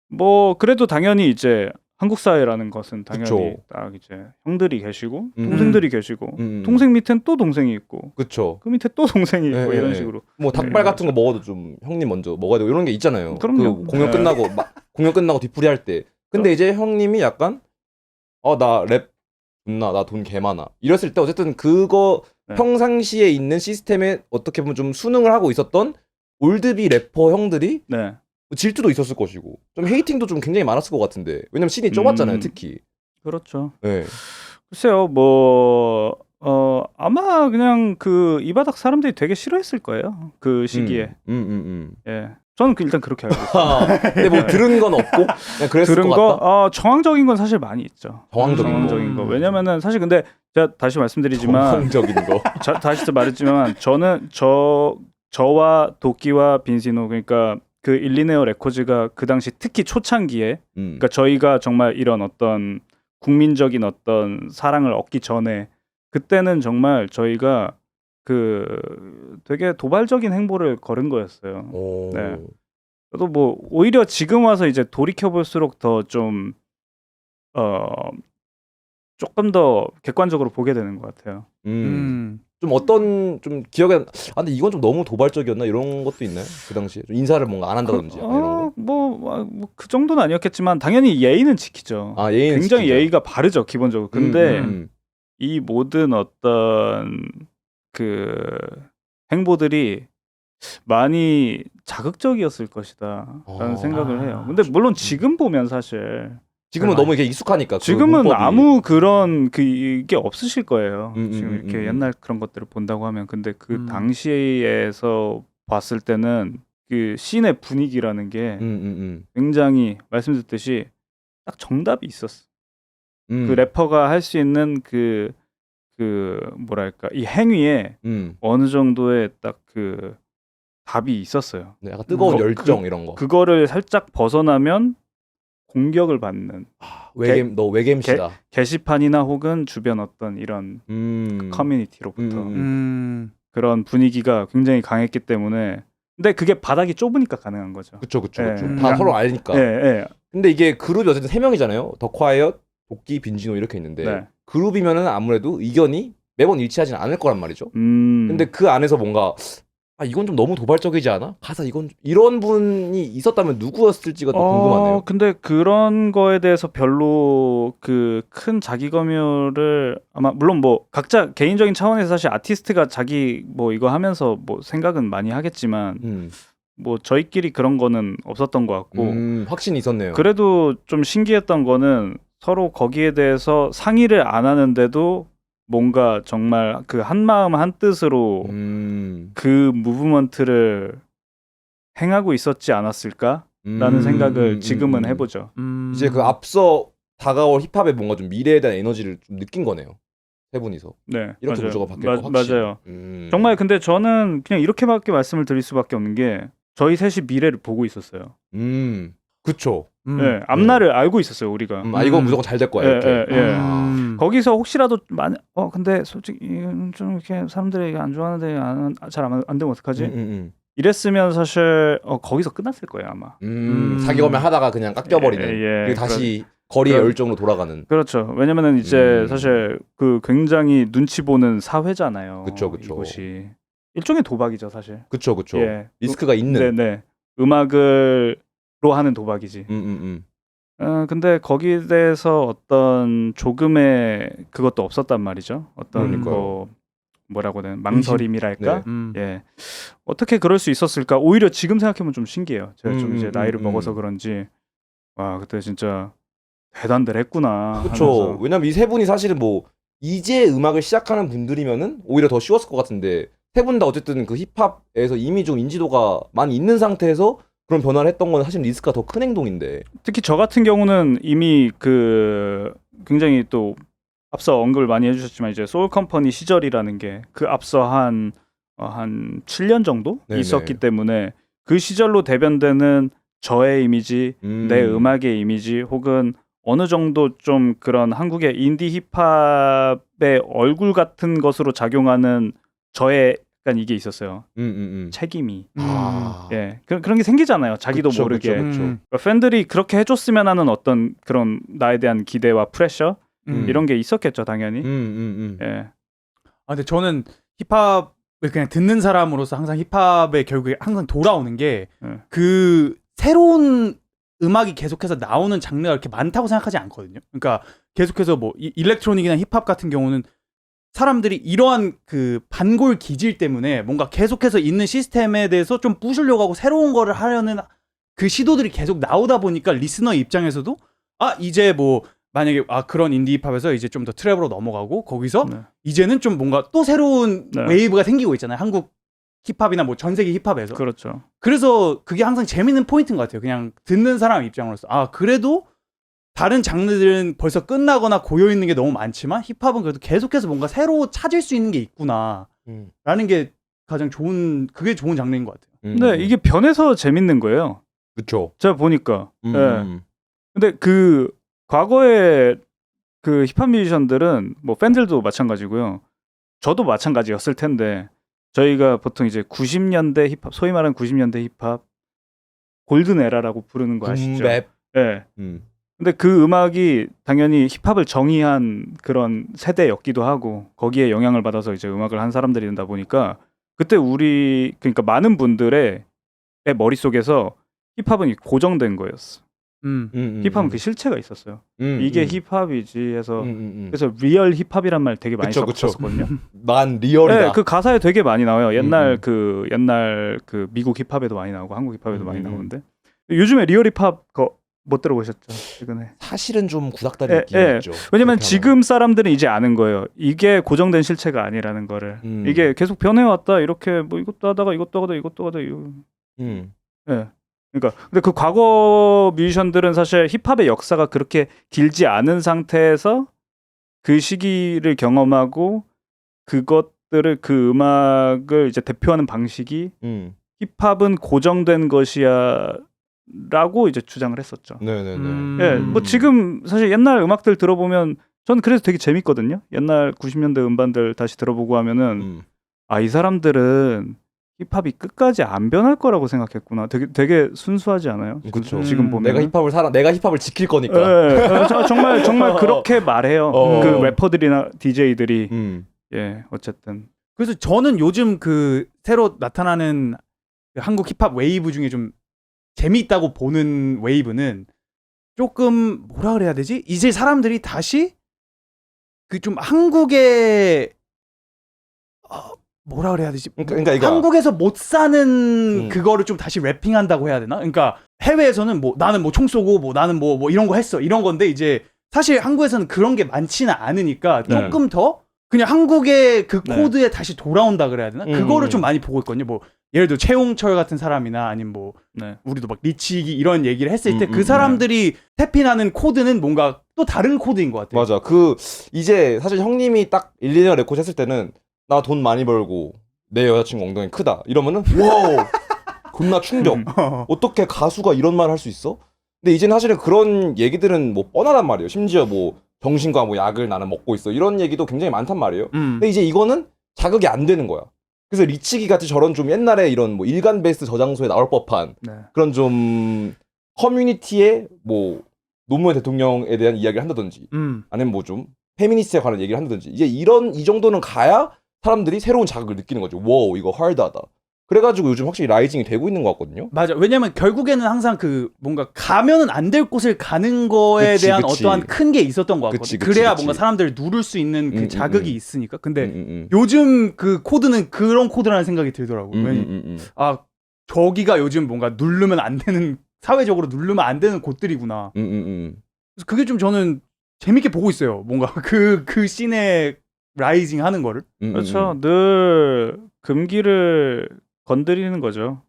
뭐 그래도 당연히 이제 한국 사회라는 것은 당연히 딱 이제 형들이 계시고 동생들이 계시고 동생 밑엔 또 동생이 있고
그쵸.
그 밑에 또 동생이 있고 이런 식으로
뭐 닭발 같은 거 먹어도 좀 형님 먼저 먹어야 되고 이런 게 있잖아요.
그럼요.
그 공연 끝나고 뒤풀이 할 때 근데 이제 형님이 약간 나 랩 존나 나 돈 개 많아 이랬을 때 어쨌든 그거 평상시에 있는 시스템에 어떻게 보면 좀 순응을 하고 있었던 올드비 래퍼 형들이 질투도 있었을 것이고 좀 헤이팅도 좀 굉장히 많았을 것 같은데 왜냐면 씬이 좁았잖아요 특히.
그렇죠.
네.
글쎄요 아마 그냥 이 바닥 사람들이 되게 싫어했을 거예요 그 시기에. 예. 저는 일단 그렇게 알고 있어요.
근데 뭐 들은 건 없고 그냥 그랬을
들은
것 같다.
정황적인 건 사실 많이 있죠.
정황적인
거. 왜냐면은 사실 근데 제가 다시 말씀드리지만
정황적인 거.
다시 말했지만 저는 저와 도끼와 빈시노 그러니까 그 일리네오 레코즈가 그 당시 특히 초창기에 그러니까 저희가 정말 이런 어떤 국민적인 어떤 사랑을 얻기 전에 그때는 정말 저희가 되게 도발적인 행보를 걸은 거였어요. 네. 저도 뭐 오히려 지금 와서 이제 돌이켜 볼수록 더 좀 조금 더 객관적으로 보게 되는 것 같아요.
좀 좀 어떤 좀 기억에 근데 이건 좀 너무 도발적이었나 이런 것도 있나요? 그 당시에 좀 인사를 뭔가 안 한다든지 이런 거.
뭐 그 정도는 아니었겠지만 당연히 예의는 지키죠.
예의는
굉장히
지키자.
예의가 바르죠 기본적으로. 근데 이 모든 어떤 그 행보들이 많이 자극적이었을 것이다라는 생각을 해요. 근데 물론 지금 보면 사실
지금은 너무 이게 익숙하니까.
지금은 아무 그런 이게 없으실 거예요. 지금 이렇게 옛날 그런 것들을 본다고 하면. 근데 그 당시에서 봤을 때는 그 씬의 분위기라는 게 굉장히 말씀드렸듯이 딱 정답이 있었어. 그 래퍼가 할 수 있는 그 뭐랄까 이 행위에 어느 정도의 딱 그 답이 있었어요.
네, 약간 뜨거운 열정 이런 거.
그거를 살짝 벗어나면 공격을 받는.
너 외겜시다.
게시판이나 혹은 주변 어떤 이런 커뮤니티로부터 그런 분위기가 굉장히 강했기 때문에. 근데 그게 바닥이 좁으니까 가능한 거죠.
그쵸. 다 서로 알니까. 근데 이게 그룹이 어쨌든 3명이잖아요. 더 콰이엇, 도끼, 빈지노 이렇게 있는데 그룹이면은 아무래도 의견이 매번 일치하지는 않을 거란 말이죠. 근데 그 안에서 뭔가 이건 좀 너무 도발적이지 않아? 가사 이런 분이 있었다면 누구였을지가 더 궁금하네요.
근데 그런 거에 대해서 별로 그 큰 자기 검열을 아마 물론 뭐 각자 개인적인 차원에서 사실 아티스트가 자기 뭐 이거 하면서 뭐 생각은 많이 하겠지만 뭐 저희끼리 그런 거는 없었던 것 같고
확신이 있었네요.
그래도 좀 신기했던 거는 서로 거기에 대해서 상의를 안 하는데도 뭔가 정말 그 한마음 한뜻으로 그 무브먼트를 행하고 있었지 않았을까라는 생각을 지금은 해보죠.
이제 그 앞서 다가올 힙합의 뭔가 좀 미래에 대한 에너지를 좀 느낀 거네요. 세 분이서.
네,
이렇게
맞아요.
무조건 바뀔 거 확실히.
맞아요. 정말 근데 저는 그냥 이렇게밖에 말씀을 드릴 수밖에 없는 게 저희 셋이 미래를 보고 있었어요.
그쵸.
네, 앞날을 알고 있었어요 우리가.
이건 무조건 잘 될 거야 이렇게.
거기서 혹시라도 근데 솔직히 좀 이렇게 사람들이 안 좋아하는데 잘 안 되면 어떡하지? 이랬으면 사실 거기서 끝났을 거예요 아마.
사기 검열 하다가 그냥 깎여버리는. 그리고 다시 거리의 열정으로 돌아가는.
그렇죠. 왜냐면은 이제 사실 그 굉장히 눈치 보는 사회잖아요.
그쵸.
이곳이 일종의 도박이죠 사실.
그쵸. 리스크가 있는.
네네. 음악으로 하는 도박이지. 근데 거기에 대해서 어떤 조금의 그것도 없었단 말이죠. 어떤 뭐 뭐라고 해야 되나 망설임이랄까. 예. 어떻게 그럴 수 있었을까? 오히려 지금 생각해보면 좀 신기해요. 제가 좀 이제 나이를 먹어서 그런지 와 그때 진짜 대단들 했구나.
그렇죠. 왜냐면 이 세 분이 사실은 뭐 이제 음악을 시작하는 분들이면은 오히려 더 쉬웠을 것 같은데 세 분 다 어쨌든 그 힙합에서 이미 좀 인지도가 많이 있는 상태에서 그런 변화를 했던 건 사실 리스크가 더 큰 행동인데.
특히 저 같은 경우는 이미 그 굉장히 또 앞서 언급을 많이 해주셨지만 이제 소울 컴퍼니 시절이라는 게 그 앞서 한 7년 정도
네네.
있었기 때문에 그 시절로 대변되는 저의 이미지, 내 음악의 이미지 혹은 어느 정도 좀 그런 한국의 인디 힙합의 얼굴 같은 것으로 작용하는 저의 약간 이게 있었어요. 책임이. 예, 그런 게 생기잖아요. 자기도
그쵸,
모르게.
그쵸.
그러니까 팬들이 그렇게 해줬으면 하는 어떤 그런 나에 대한 기대와 프레셔 이런 게 있었겠죠, 당연히. 예.
근데 저는 힙합을 그냥 듣는 사람으로서 항상 힙합의 결국에 항상 돌아오는 게 그 새로운 음악이 계속해서 나오는 장르가 이렇게 많다고 생각하지 않거든요. 그러니까 계속해서 뭐 일렉트로닉이나 힙합 같은 경우는 사람들이 이러한 그 반골 기질 때문에 뭔가 계속해서 있는 시스템에 대해서 좀 부수려고 하고 새로운 거를 하려는 그 시도들이 계속 나오다 보니까 리스너 입장에서도 이제 뭐 만약에 그런 인디 힙합에서 이제 좀 더 트랩으로 넘어가고 거기서 이제는 좀 뭔가 또 새로운 웨이브가 생기고 있잖아요. 한국 힙합이나 뭐 전 세계 힙합에서.
그렇죠.
그래서 그게 항상 재밌는 포인트인 것 같아요. 그냥 듣는 사람 입장으로서 그래도 다른 장르들은 벌써 끝나거나 고여 있는 게 너무 많지만 힙합은 그래도 계속해서 뭔가 새로 찾을 수 있는 게 있구나 라는 게 가장 그게 좋은 장르인 것 같아요.
근데 이게 변해서 재밌는 거예요.
그쵸.
제가 보니까. 예. 근데 그 과거에 그 힙합 뮤지션들은 뭐 팬들도 마찬가지고요. 저도 마찬가지였을 텐데 저희가 보통 이제 90년대 힙합, 소위 말하는 90년대 힙합 골든 에라라고 부르는 거 아시죠?
붐랩.
예. 근데 그 음악이 당연히 힙합을 정의한 그런 세대였기도 하고 거기에 영향을 받아서 이제 음악을 한 사람들이 된다 보니까 그때 그러니까 많은 분들의 머릿속에서 힙합은 고정된 거였어. 힙합은 그 실체가 있었어요. 이게 힙합이지 해서 그래서 리얼 힙합이란 말 되게 많이 썼었거든요.
난 리얼이다.
네, 그 가사에 되게 많이 나와요. 옛날 그 미국 힙합에도 많이 나오고 한국 힙합에도 많이 나오는데 요즘에 리얼 힙합 못 들어보셨죠? 최근에
사실은 좀 구닥다리 느낌이 있죠.
왜냐면 지금 사람들은 이제 아는 거예요. 이게 고정된 실체가 아니라는 거를. 이게 계속 변해왔다. 이렇게 뭐 이것도 하다가 이것도 하다 이것도 하다 이거. 네. 그러니까 근데 그 과거 뮤지션들은 사실 힙합의 역사가 그렇게 길지 않은 상태에서 그 시기를 경험하고 그것들을 그 음악을 이제 대표하는 방식이 힙합은 고정된 것이야. 라고 이제 주장을 했었죠.
네네네.
예, 뭐 지금 사실 옛날 음악들 들어보면 저는 그래서 되게 재밌거든요. 옛날 90년대 음반들 다시 들어보고 하면은 아, 이 사람들은 힙합이 끝까지 안 변할 거라고 생각했구나. 되게 순수하지 않아요?
그렇죠.
지금 보면
내가 힙합을 지킬 거니까.
예, 정말 그렇게 말해요. 그 래퍼들이나 DJ들이 예, 어쨌든.
그래서 저는 요즘 그 새로 나타나는 그 한국 힙합 웨이브 중에 좀 재미있다고 보는 웨이브는 조금 뭐라 그래야 되지? 이제 사람들이 다시 그 좀 한국의 뭐라 그래야 되지?
그러니까 이거
한국에서 못 사는 그거를 좀 다시 래핑한다고 해야 되나? 그러니까 해외에서는 뭐 나는 뭐 총 쏘고 뭐 나는 뭐 이런 거 했어 이런 건데 이제 사실 한국에서는 그런 게 많지는 않으니까 조금 더 그냥 한국의 그 코드에 다시 돌아온다 그래야 되나? 그거를 좀 많이 보고 있거든요. 뭐 예를 들어 최홍철 같은 사람이나 아니면 뭐 우리도 막 리치기 이런 얘기를 했을 때 그 사람들이 탭핀하는 코드는 뭔가 또 다른 코드인 것 같아요.
맞아. 그 이제 사실 형님이 딱 1-2년 레코드 했을 때는 나 돈 많이 벌고 내 여자친구 엉덩이 크다 이러면은 와우 겁나 충격. 어떻게 가수가 이런 말을 할 수 있어? 근데 이제는 사실은 그런 얘기들은 뭐 뻔하단 말이에요. 심지어 뭐 정신과 뭐 약을 나는 먹고 있어 이런 얘기도 굉장히 많단 말이에요. 근데 이제 이거는 자극이 안 되는 거야. 그래서 리치기 같이 저런 좀 옛날에 이런 뭐 일간 베이스 저장소에 나올 법한 그런 좀 커뮤니티의 뭐 노무현 대통령에 대한 이야기를 한다든지 아니면 뭐 좀 페미니스트에 관한 얘기를 한다든지 이제 이 정도는 가야 사람들이 새로운 자극을 느끼는 거죠. 와우 이거 하드하다. 그래가지고 요즘 확실히 라이징이 되고 있는 것 같거든요.
맞아. 왜냐면 결국에는 항상 그 뭔가 가면은 안 될 곳을 가는 거에 대한 어떠한 큰 게 있었던 것 같거든. 그래야 뭔가 사람들을 누를 수 있는 그 자극이 있으니까. 근데 요즘 그 코드는 그런 코드라는 생각이 들더라고. 아 저기가 요즘 뭔가 누르면 안 되는 사회적으로 누르면 안 되는 곳들이구나. 그래서 그게 좀 저는 재밌게 보고 있어요. 뭔가 그 씬에 라이징 하는 거를.
그렇죠. 늘 금기를 건드리는 거죠.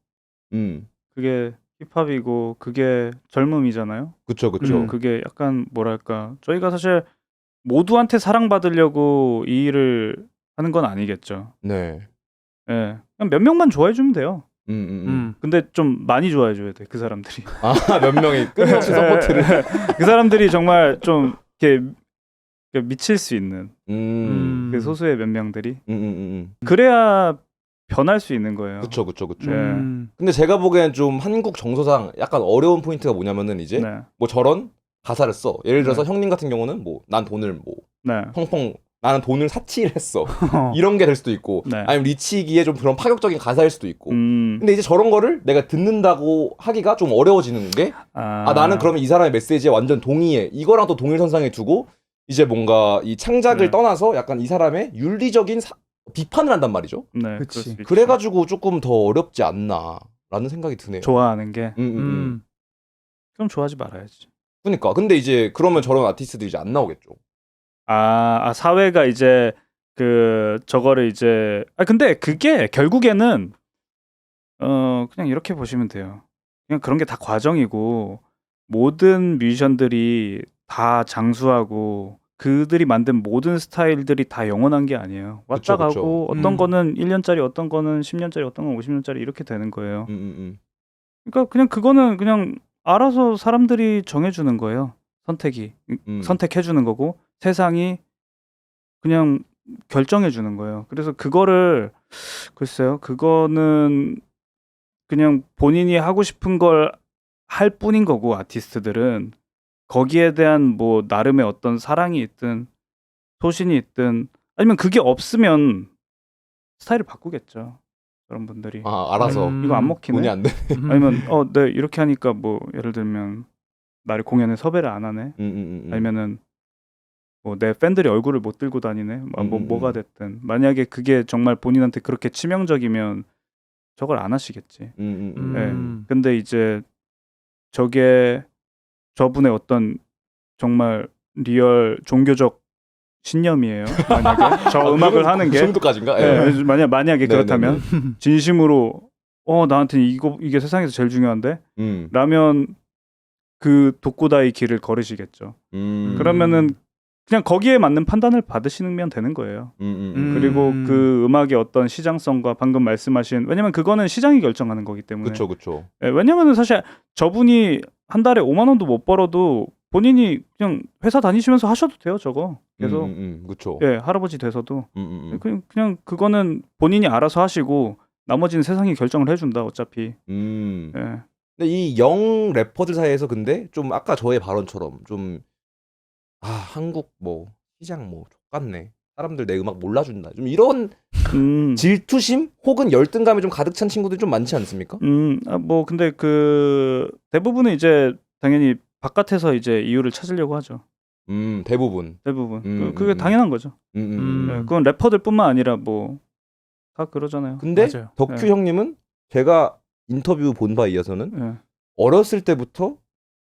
그게 힙합이고 그게 젊음이잖아요.
그쵸.
그게 약간 뭐랄까 저희가 사실 모두한테 사랑받으려고 이 일을 하는 건 아니겠죠.
네.
예, 그냥 몇 명만 좋아해주면 돼요. 근데 좀 많이 좋아해줘야 돼 그 사람들이.
아, 몇 명이 끊임없이 서포트를.
그 사람들이 정말 좀 이렇게 미칠 수 있는 그 소수의 몇 명들이 그래야 변할 수 있는 거예요.
그쵸. 근데 제가 보기엔 좀 한국 정서상 약간 어려운 포인트가 뭐냐면은 이제 뭐 저런 가사를 써. 예를 들어서 형님 같은 경우는 뭐 난 돈을 뭐 펑펑 나는 돈을 사치했어. 이런 게 될 수도 있고 아니면 리치기에 좀 그런 파격적인 가사일 수도 있고. 근데 이제 저런 거를 내가 듣는다고 하기가 좀 어려워지는 게 나는 그러면 이 사람의 메시지에 완전 동의해. 이거랑 또 동일선상에 두고 이제 뭔가 이 창작을 떠나서 약간 이 사람의 윤리적인 비판을 한단 말이죠.
네,
그치.
그래가지고 조금 더 어렵지 않나라는 생각이 드네요.
좋아하는 게. 그럼 좋아하지 말아야지.
그러니까 근데 이제 그러면 저런 아티스트들이 이제 안 나오겠죠.
사회가 이제 그 저거를 이제 근데 그게 결국에는 그냥 이렇게 보시면 돼요. 그냥 그런 게 다 과정이고 모든 뮤지션들이 다 장수하고 그들이 만든 모든 스타일들이 다 영원한 게 아니에요. 왔다 가고 어떤 거는 1년짜리 어떤 거는 10년짜리 어떤 건 50년짜리 이렇게 되는 거예요. 그러니까 그냥 그거는 그냥 알아서 사람들이 정해주는 거예요. 선택해주는 거고 세상이 그냥 결정해주는 거예요. 그래서 그거를 글쎄요. 그거는 그냥 본인이 하고 싶은 걸 할 뿐인 거고 아티스트들은 거기에 대한 뭐 나름의 어떤 사랑이 있든 소신이 있든 아니면 그게 없으면 스타일을 바꾸겠죠. 그런 분들이.
알아서.
이거 안 먹히네.
돈이 안 돼.
아니면 네 이렇게 하니까 뭐 예를 들면 나를 공연에 섭외를 안 하네. 아니면은 뭐 내 팬들이 얼굴을 못 들고 다니네. 뭐가 됐든 만약에 그게 정말 본인한테 그렇게 치명적이면 저걸 안 하시겠지. 네. 근데 이제 저게 저분의 어떤 정말 리얼 종교적 신념이에요. 만약에 저 음악을 하는 게
그 정도까지인가?
네, 만약에
네네네.
그렇다면 진심으로 나한테 이게 세상에서 제일 중요한데 라면 그 독고다이 길을 걸으시겠죠. 그러면은 그냥 거기에 맞는 판단을 받으시면 되는 거예요. 그리고 그 음악의 어떤 시장성과 방금 말씀하신 왜냐면 그거는 시장이 결정하는 거기 때문에.
그렇죠.
네, 왜냐면은 사실 저분이 한 달에 5만 원도 못 벌어도 본인이 그냥 회사 다니시면서 하셔도 돼요, 저거. 계속.
그렇죠.
예, 할아버지 돼서도 그냥 그거는 본인이 알아서 하시고 나머지는 세상이 결정을 해준다 어차피. 예.
근데 이 영 래퍼들 사이에서 근데 좀 아까 저의 발언처럼 좀 한국 뭐 시장 뭐 족같네. 사람들 내 음악 몰라준다. 좀 이런 질투심 혹은 열등감이 좀 가득 찬 친구들이 좀 많지 않습니까?
뭐 근데 그 대부분은 이제 당연히 바깥에서 이제 이유를 찾으려고 하죠.
대부분.
그게 당연한 거죠. 네, 그건 래퍼들뿐만 아니라 뭐 다 그러잖아요.
근데
맞아요.
덕큐
네.
형님은 제가 인터뷰 본 바에 의해서는
예.
어렸을 때부터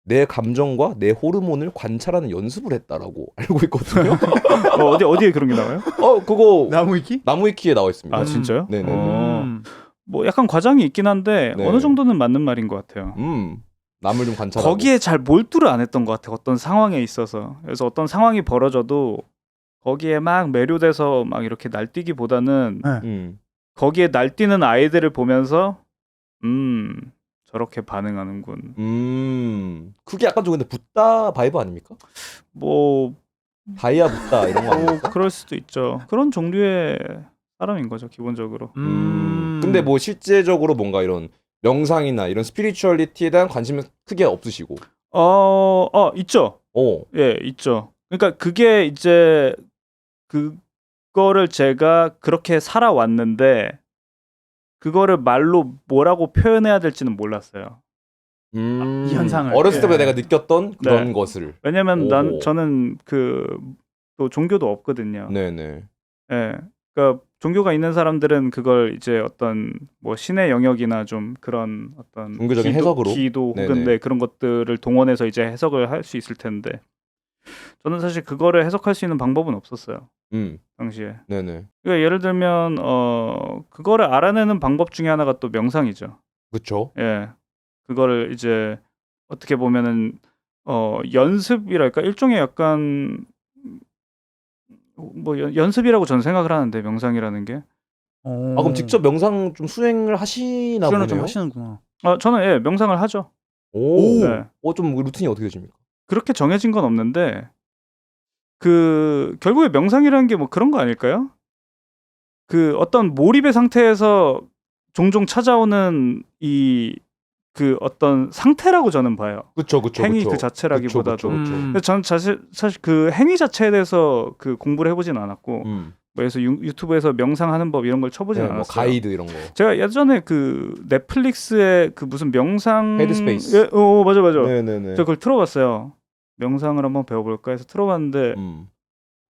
내 감정과 내 호르몬을 관찰하는 연습을 했다라고 알고 있거든요.
어디에 그런 게 나와요?
그거
나무위키?
나무위키에 나와 있습니다.
아 진짜요?
네네.
뭐 약간 과장이 있긴 한데
네.
어느 정도는 맞는 말인 것 같아요.
남을 좀 관찰하고.
거기에 잘 몰두를 안 했던 것 같아요. 어떤 상황에 있어서. 그래서 어떤 상황이 벌어져도 거기에 막 매료돼서 막 이렇게 날뛰기보다는 거기에 날뛰는 아이들을 보면서 저렇게 반응하는군.
그게 약간 좀 근데 붓다 바이브 아닙니까?
뭐
다이아 붓다 이런 거 아닙니까?
그럴 수도 있죠. 그런 종류의 사람인 거죠 기본적으로.
근데 뭐 실제적으로 뭔가 이런 명상이나 이런 스피리추얼리티에 대한 관심은 크게 없으시고.
있죠. 예, 있죠. 그러니까 그게 이제 그거를 제가 그렇게 살아왔는데 그거를 말로 뭐라고 표현해야 될지는 몰랐어요.
이 현상을.
어렸을 때부터
예.
내가 느꼈던 그런
네.
것을.
왜냐면
오호.
저는 또 종교도 없거든요.
네네.
예. 그러니까 종교가 있는 사람들은 그걸 이제 어떤 뭐 신의 영역이나 좀 그런 어떤
종교적인 해석으로?
기도 혹은
네네.
네, 그런 것들을 동원해서 이제 해석을 할 수 있을 텐데 저는 사실 그거를 해석할 수 있는 방법은 없었어요. 당시에.
네네.
그러니까 예를 들면 그거를 알아내는 방법 중에 하나가 또 명상이죠.
그쵸.
예. 그거를 이제 어떻게 보면은 연습이랄까 일종의 약간 뭐 연습이라고 저는 생각을 하는데 명상이라는 게.
그럼 직접 명상 좀 수행을 하시나
수련을
보네요.
좀 하시는구나.
저는 예, 명상을 하죠. 네.
좀 루틴이 어떻게 되십니까?
그렇게 정해진 건 없는데 결국에 명상이라는 게 뭐 그런 거 아닐까요? 그 어떤 몰입의 상태에서 종종 찾아오는 그 어떤 상태라고 저는 봐요.
그쵸.
행위 그 자체라기보다도.
그쵸.
근데 저는 사실 그 행위 자체에 대해서 그 공부를 해보진 않았고 그래서 유튜브에서 명상하는 법 이런 걸 쳐보진 않았어요.
뭐 가이드 이런 거.
제가 예전에 그 넷플릭스에 그 무슨 명상
헤드스페이스.
맞아.
네네네.
제가 그걸 틀어봤어요. 명상을 한번 배워볼까 해서 틀어봤는데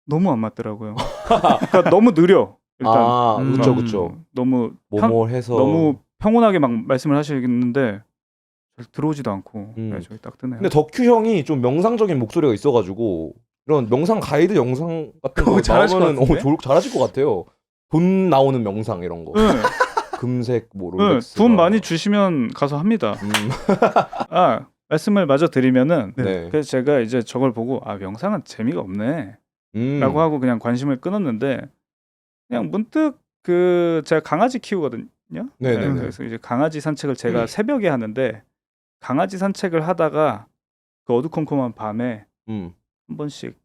너무 안 맞더라고요. 그러니까 너무 느려. 일단
그쵸.
너무
뭐뭐 해서
너무 평온하게 막 말씀을 하시겠는데 잘 들어오지도 않고 저기 딱 뜨네요.
근데 덕큐 형이 좀 명상적인 목소리가 있어가지고 이런 명상 가이드 영상 같은 거
잘하실 것
나오면은
같은데?
잘하실 것 같아요. 돈 나오는 명상 이런 거.
네.
금색 뭐
네,
롤렉스.
돈 많이 주시면 가서 합니다. 말씀을 마저 드리면은
네.
그래서 제가 이제 저걸 보고 명상은 재미가 없네 라고 하고 그냥 관심을 끊었는데 그냥 문득 제가 강아지 키우거든요.
네네.
그래서 이제 강아지 산책을 제가 새벽에 하는데 강아지 산책을 하다가 그 어두컴컴한 밤에 한 번씩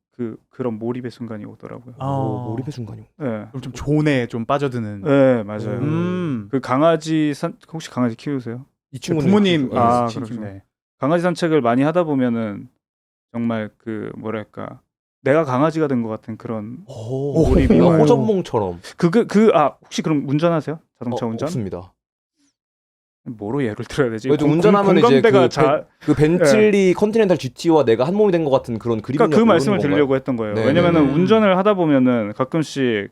그런 몰입의 순간이 오더라고요.
몰입의 순간이요.
네.
좀 존에 좀 빠져드는.
네, 맞아요. 그 강아지 혹시 강아지 키우세요?
이 친구는
부모님
그렇죠.
네.
강아지 산책을 많이 하다 보면은 정말 그 뭐랄까 내가 강아지가 된 것 같은 그런
오,
몰입이 와요.
호전몽처럼.
혹시 그럼 운전하세요? 자동차 운전?
없습니다.
뭐로 예를 들어야 되지?
그래도 운전하면 이제
공감대가
그 벤틀리 컨티넨탈 GT와 내가 한 몸이 된 것 같은 그런 그림이.
그러니까 그 말씀을 드리려고 했던 거예요.
네,
왜냐면은
네.
운전을 하다 보면은 가끔씩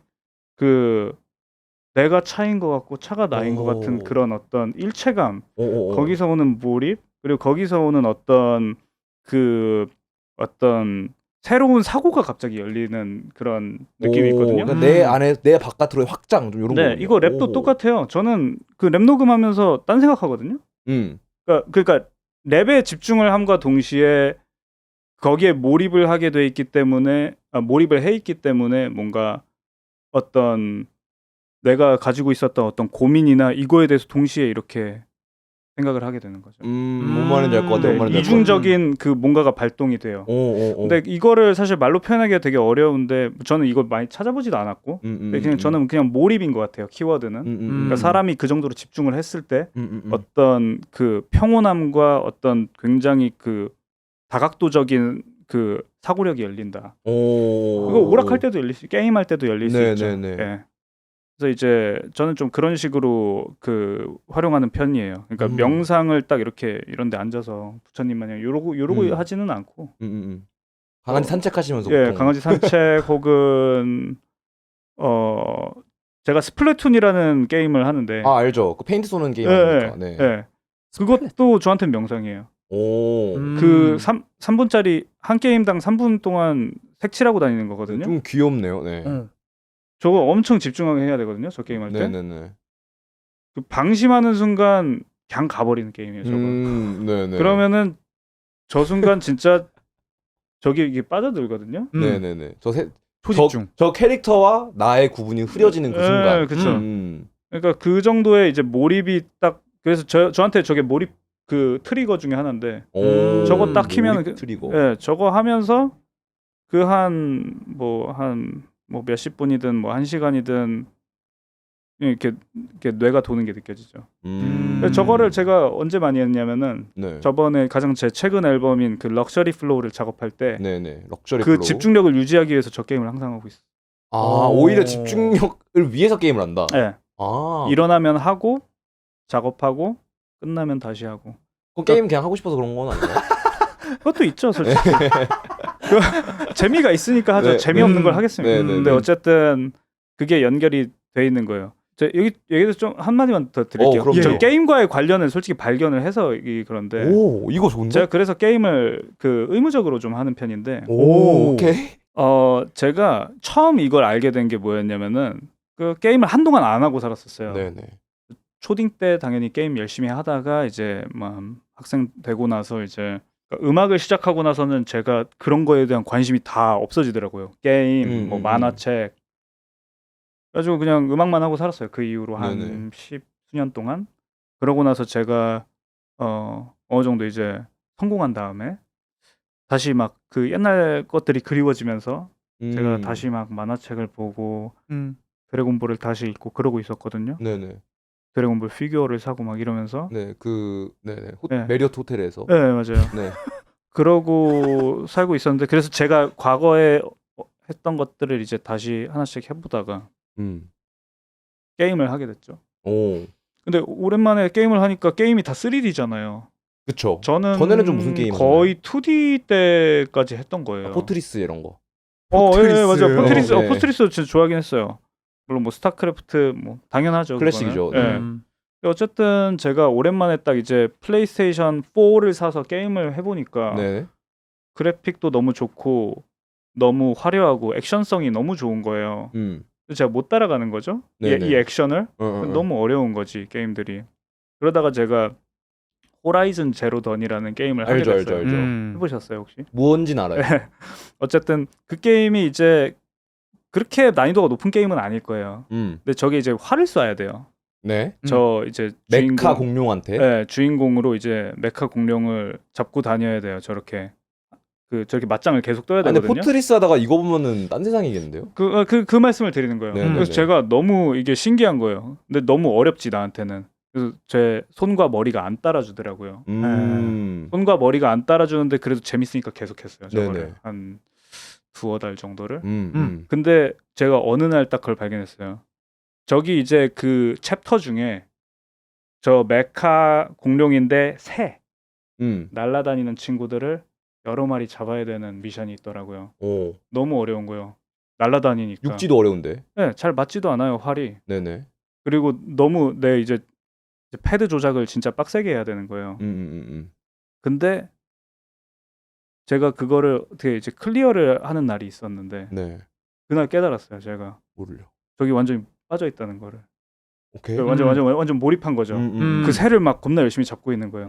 그 내가 차인 것 같고 차가 나인 것 같은 그런 어떤 일체감, 거기서 오는 몰입, 그리고 거기서 오는 어떤 새로운 사고가 갑자기 열리는 그런 느낌이 있거든요.
그러니까 내 안에 내 바깥으로의 확장 좀 이런 거.
네, 이거 랩도 똑같아요. 저는 그 랩 녹음하면서 딴 생각하거든요. 그러니까 랩에 집중을 함과 동시에 거기에 몰입을 하게 돼 있기 때문에 몰입을 해 있기 때문에 뭔가 어떤 내가 가지고 있었던 어떤 고민이나 이거에 대해서 동시에 이렇게 생각을 하게 되는 거죠.
뭔 말인지 알 것 같아. 뭔 말인지 알 것 같아.
이중적인 그 뭔가가 발동이 돼요. 근데 이거를 사실 말로 표현하기가 되게 어려운데 저는 이걸 많이 찾아보지도 않았고 근데 그냥 저는 그냥 몰입인 것 같아요. 키워드는. 그러니까 사람이 그 정도로 집중을 했을 때 어떤 그 평온함과 어떤 굉장히 그 다각도적인 그 사고력이 열린다. 이거 오락할 때도 열릴 수, 게임할 때도 열릴 수 있죠. 예. 그래서 이제 저는 좀 그런 식으로 그 활용하는 편이에요. 그러니까 명상을 딱 이렇게 이런 데 앉아서 부처님 마냥 요러고 하지는 않고
강아지 산책하시면서
예,
보통.
강아지 산책 혹은 제가 스플래툰이라는 게임을 하는데
알죠. 그 페인트 쏘는 게임 아닙니까? 네.
예. 그것도 저한테는 명상이에요. 그 3분짜리 한 게임당 3분 동안 색칠하고 다니는 거거든요.
좀 귀엽네요. 네.
저거 엄청 집중하게 해야 되거든요. 저 게임할 때.
네네네.
그 방심하는 순간 그냥 가버리는 게임이에요. 저거.
네네.
그러면은 저 순간 진짜 저기 이게 빠져들거든요.
네네네.
초집중.
저 캐릭터와 나의 구분이 흐려지는 그 순간.
그렇죠. 그러니까 그 정도의 이제 몰입이 딱 그래서 저한테 저게 몰입 그 트리거 중에 하나인데 저거 딱 키면
트리거.
예, 저거 하면서 그 한 몇십 분이든 뭐 1시간이든 이렇게 뇌가 도는 게 느껴지죠. 저거를 제가 언제 많이 했냐면은 저번에 가장 제 최근 앨범인 그 럭셔리 플로우를 작업할 때
럭셔리
그
플로우.
집중력을 유지하기 위해서 저 게임을 항상 하고 있어.
오히려 집중력을 위해서 게임을 한다.
네. 일어나면 하고 작업하고 끝나면 다시 하고.
그 게임 그냥 하고 싶어서 그런 건 아니에요?
그것도 있죠, 솔직히. 재미가 있으니까 하죠. 재미없는 걸 하겠습니다. 근데 어쨌든 그게 연결이 돼 있는 거예요. 여기서 좀 한마디만 더 드릴게요. 저 게임과의 관련을 솔직히 발견을 해서 그런데.
이거 좋은데?
제가 그래서 게임을 그 의무적으로 좀 하는 편인데.
오케이.
제가 처음 이걸 알게 된 게 뭐였냐면은 그 게임을 한동안 안 하고 살았었어요.
네네.
초딩 때 당연히 게임 열심히 하다가 이제 막 학생 되고 나서 이제 음악을 시작하고 나서는 제가 그런 거에 대한 관심이 다 없어지더라고요. 게임, 뭐 만화책. 그래가지고 그냥 음악만 하고 살았어요. 그 이후로 한 10수년 동안. 그러고 나서 제가 어느 정도 이제 성공한 다음에 다시 막 그 옛날 것들이 그리워지면서 제가 다시 막 만화책을 보고 드래곤볼을 다시 읽고 그러고 있었거든요.
네네.
드래곤볼 피규어를 사고 막 이러면서.
메리어트 호텔에서.
네, 맞아요.
네.
그러고 살고 있었는데 그래서 제가 과거에 했던 것들을 이제 다시 하나씩 해보다가 게임을 하게 됐죠. 근데 오랜만에 게임을 하니까 게임이 다 3D잖아요.
그쵸.
전에는
좀 무슨 게임
거의 2D 때까지 했던 거예요.
포트리스 이런 거.
예, 맞아요. 포트리스 진짜 좋아하긴 했어요. 물론 뭐 스타크래프트 뭐 당연하죠.
클래식이죠.
네. 어쨌든 제가 오랜만에 딱 이제 플레이스테이션 4를 사서 게임을 해보니까 그래픽도 너무 좋고 너무 화려하고 액션성이 너무 좋은 거예요. 제가 못 따라가는 거죠. 이 액션을. 너무 어려운 거지 게임들이. 그러다가 제가 호라이즌 제로 던이라는 게임을 하게 됐어요.
알죠.
해보셨어요 혹시?
뭔진 알아요.
어쨌든 그 게임이 이제 그렇게 난이도가 높은 게임은 아닐 거예요. 근데 저게 이제 활을 쏴야 돼요.
네.
저 이제
메카 공룡한테.
네, 주인공으로 이제 메카 공룡을 잡고 다녀야 돼요. 저렇게 저렇게 맞짱을 계속 떠야 되거든요.
근데 포트리스 하다가 이거 보면은 딴 세상이겠는데요?
그 말씀을 드리는 거예요. 그래서 제가 너무 이게 신기한 거예요. 근데 너무 어렵지 나한테는. 그래서 제 손과 머리가 안 따라주더라고요. 손과 머리가 안 따라주는데 그래도 재밌으니까 계속했어요. 저거를
네네.
한 2-3달 정도를.
음.
근데 제가 어느 날 딱 그걸 발견했어요. 저기 이제 그 챕터 중에 저 메카 공룡인데 새 날아다니는 친구들을 여러 마리 잡아야 되는 미션이 있더라고요.
오.
너무 어려운 거예요. 날아다니니까.
육지도 어려운데.
네, 잘 맞지도 않아요, 활이.
네네.
그리고 너무 이제 패드 조작을 진짜 빡세게 해야 되는 거예요. 근데 제가 그거를 어떻게 이제 클리어를 하는 날이 있었는데
네.
그날 깨달았어요, 제가.
뭐를요?
저기 완전히 빠져 있다는 거를.
오케이.
완전 몰입한 거죠. 그 새를 막 겁나 열심히 잡고 있는 거예요.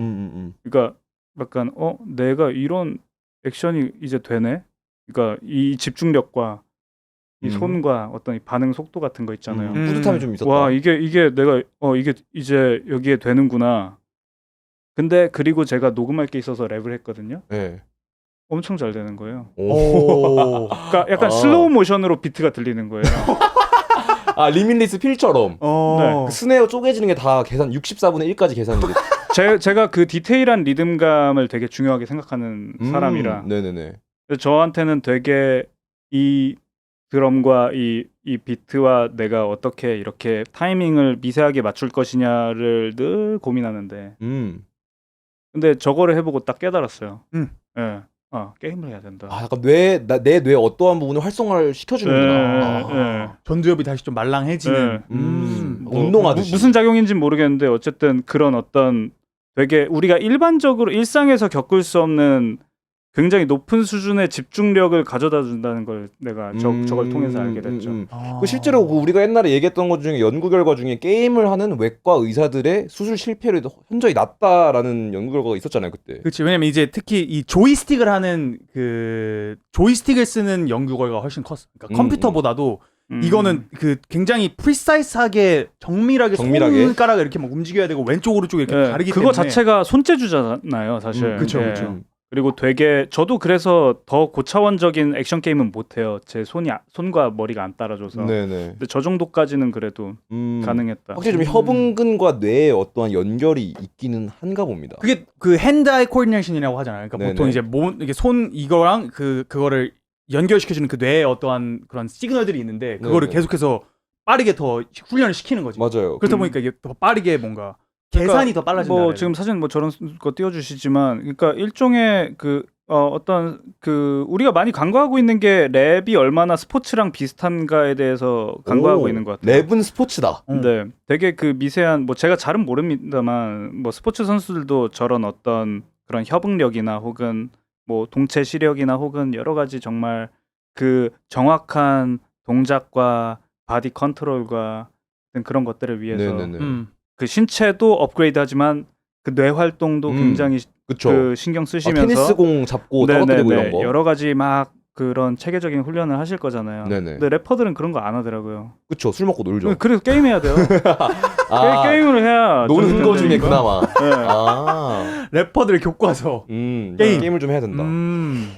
그러니까 약간 내가 이런 액션이 이제 되네. 그러니까 이 집중력과 이 손과 어떤 이 반응 속도 같은 거 있잖아요.
뿌듯함이 좀 있었다.
와, 이게 내가 이게 이제 여기에 되는구나. 근데 그리고 제가 녹음할 게 있어서 랩을 했거든요.
네.
엄청 잘 되는 거예요.
오.
그러니까 약간 슬로우 모션으로 비트가 들리는 거예요.
아, 리밀리스 필처럼.
네.
그 스네어 쪼개지는 게 다 계산 64분의 1까지 계산이 돼.
제가 그 디테일한 리듬감을 되게 중요하게 생각하는 사람이라.
네네네.
저한테는 되게 이 드럼과 이 비트와 내가 어떻게 이렇게 타이밍을 미세하게 맞출 것이냐를 늘 고민하는데. 근데 저거를 해보고 딱 깨달았어요. 예. 게임을 해야 된다.
아, 약간 내 뇌 어떠한 부분을 활성화를 시켜주는구나.
전두엽이 다시 좀 말랑해지는.
운동하듯이.
무슨 작용인지는 모르겠는데 어쨌든 그런 어떤 되게 우리가 일반적으로 일상에서 겪을 수 없는 굉장히 높은 수준의 집중력을 가져다 준다는 걸 내가 저걸 통해서 알게 됐죠.
그 실제로 우리가 옛날에 얘기했던 것 중에 연구 결과 중에 게임을 하는 외과 의사들의 수술 실패율이 현저히 낮다라는 연구 결과가 있었잖아요, 그때.
그렇지. 왜냐면 이제 특히 이 조이스틱을 하는 그 조이스틱을 쓰는 연구 결과가 훨씬 컸어. 그러니까 컴퓨터보다도 이거는 그 굉장히 프리사이스하게 정밀하게 손가락을 이렇게 막 움직여야 되고 왼쪽 오른쪽 이렇게 다르기
그거
때문에
자체가 손재주잖아요, 사실.
그렇죠,
예.
그렇죠.
그리고 되게 저도 그래서 더 고차원적인 액션 게임은 못 해요. 제 손과 머리가 안 따라줘서.
네네.
근데 저 정도까지는 그래도 가능했다.
확실히 좀 협응근과 뇌의 어떠한 연결이 있기는 한가 봅니다.
그게 그 핸드 아이 코디네이션이라고 하잖아요. 그러니까
네네.
보통 이제 이게 손 이거랑 그거를 연결시켜주는 그 뇌의 어떠한 그런 시그널들이 있는데 그거를
네네.
계속해서 빠르게 더 훈련을 시키는 거지.
맞아요.
그렇다 보니까 이게 더 빠르게 뭔가 계산이 더 빨라진다.
뭐 지금 사진 뭐 저런 거 띄워주시지만, 그러니까 일종의 어떤 우리가 많이 간과하고 있는 게 랩이 얼마나 스포츠랑 비슷한가에 대해서 간과하고 있는 것 같아요.
랩은 스포츠다.
네, 되게 그 미세한 뭐 제가 잘은 모릅니다만 뭐 스포츠 선수들도 저런 어떤 그런 협응력이나 혹은 뭐 동체 시력이나 혹은 여러 가지 정말 그 정확한 동작과 바디 컨트롤과 그런 것들을 위해서 그 신체도 업그레이드하지만 그 뇌 활동도 굉장히
그쵸.
그 신경 쓰시면서
테니스공 잡고 떨어뜨리고 이런 거.
여러 가지 막 그런 체계적인 훈련을 하실 거잖아요.
네네.
근데 래퍼들은 그런 거 안 하더라고요.
그쵸. 술 먹고 놀죠.
그래서 게임해야 돼요. 게임을 해야
노는 거 중에
이거?
그나마.
네. 래퍼들 교과서
게임을 좀 해야 된다.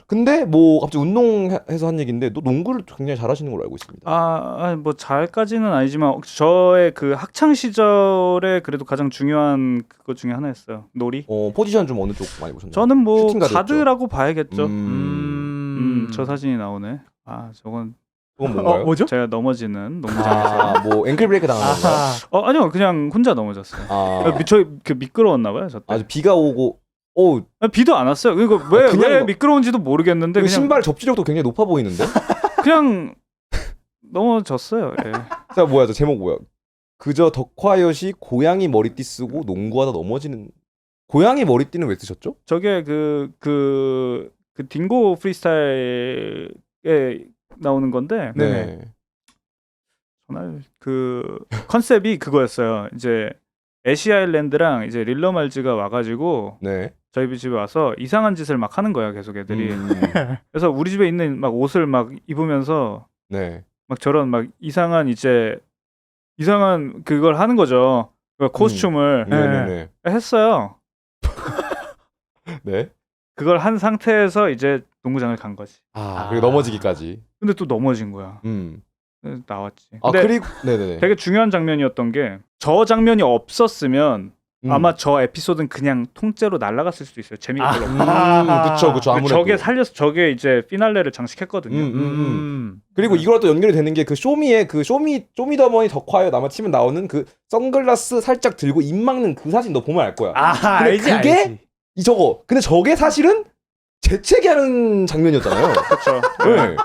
근데 뭐 갑자기 운동해서 한 얘기인데 또 농구를 굉장히 잘하시는 걸로 알고 있습니다.
뭐 잘까지는 아니지만 저의 그 학창 시절에 그래도 가장 중요한 그것 중에 하나였어요. 놀이.
포지션 좀 어느 쪽 많이 보셨나요?
저는 뭐
슈팅가드였죠?
가드라고 봐야겠죠. 저 사진이 나오네.
그건 뭔가요?
뭐죠?
제가 넘어지는 농구장에서.
뭐 앵클 브레이크 당한 건가요?
아니요, 그냥 혼자 넘어졌어요. 저 미끄러웠나 봐요, 저 때.
비가 오고
비도 안 왔어요. 그리고 왜 미끄러운지도 모르겠는데 그냥
신발 접지력도 굉장히 높아 보이는데?
그냥 넘어졌어요. 예.
자, 뭐야, 저 제목 뭐야? 그저 덕화여시 고양이 머리띠 쓰고 농구하다 넘어지는. 고양이 머리띠는 왜 쓰셨죠?
저게 그 딩고 프리스타일에 나오는 건데.
네.
정말 그 컨셉이 그거였어요. 이제 애쉬 아일랜드랑 이제 릴러 말즈가 와가지고
네.
저희 집에 와서 이상한 짓을 막 하는 거야, 계속 애들이. 그래서 우리 집에 있는 막 옷을 막 입으면서
네.
막 저런 막 이상한 그걸 하는 거죠. 코스튬을
네네네.
했어요.
네.
그걸 한 상태에서 이제 농구장을 간 거지.
그리고 넘어지기까지.
근데 또 넘어진 거야. 나왔지.
아
근데
그리고 네네네.
되게 중요한 장면이었던 게 저 장면이 없었으면 아마 저 에피소드는 그냥 통째로 날아갔을 수도 있어요. 재미가 별로 없어.
그쵸 아무래도
저게 살려서 저게 이제 피날레를 장식했거든요.
그리고 이거랑 또 연결이 되는 게 그 쇼미의 그 쇼미더머니 덕화에 아마 치면 나오는 그 선글라스 살짝 들고 입 막는 그 사진 너 보면 알 거야.
아,
근데
알지,
그게
알지.
저거. 근데 저게 사실은 재채기하는 장면이었잖아요.
그렇죠.
네.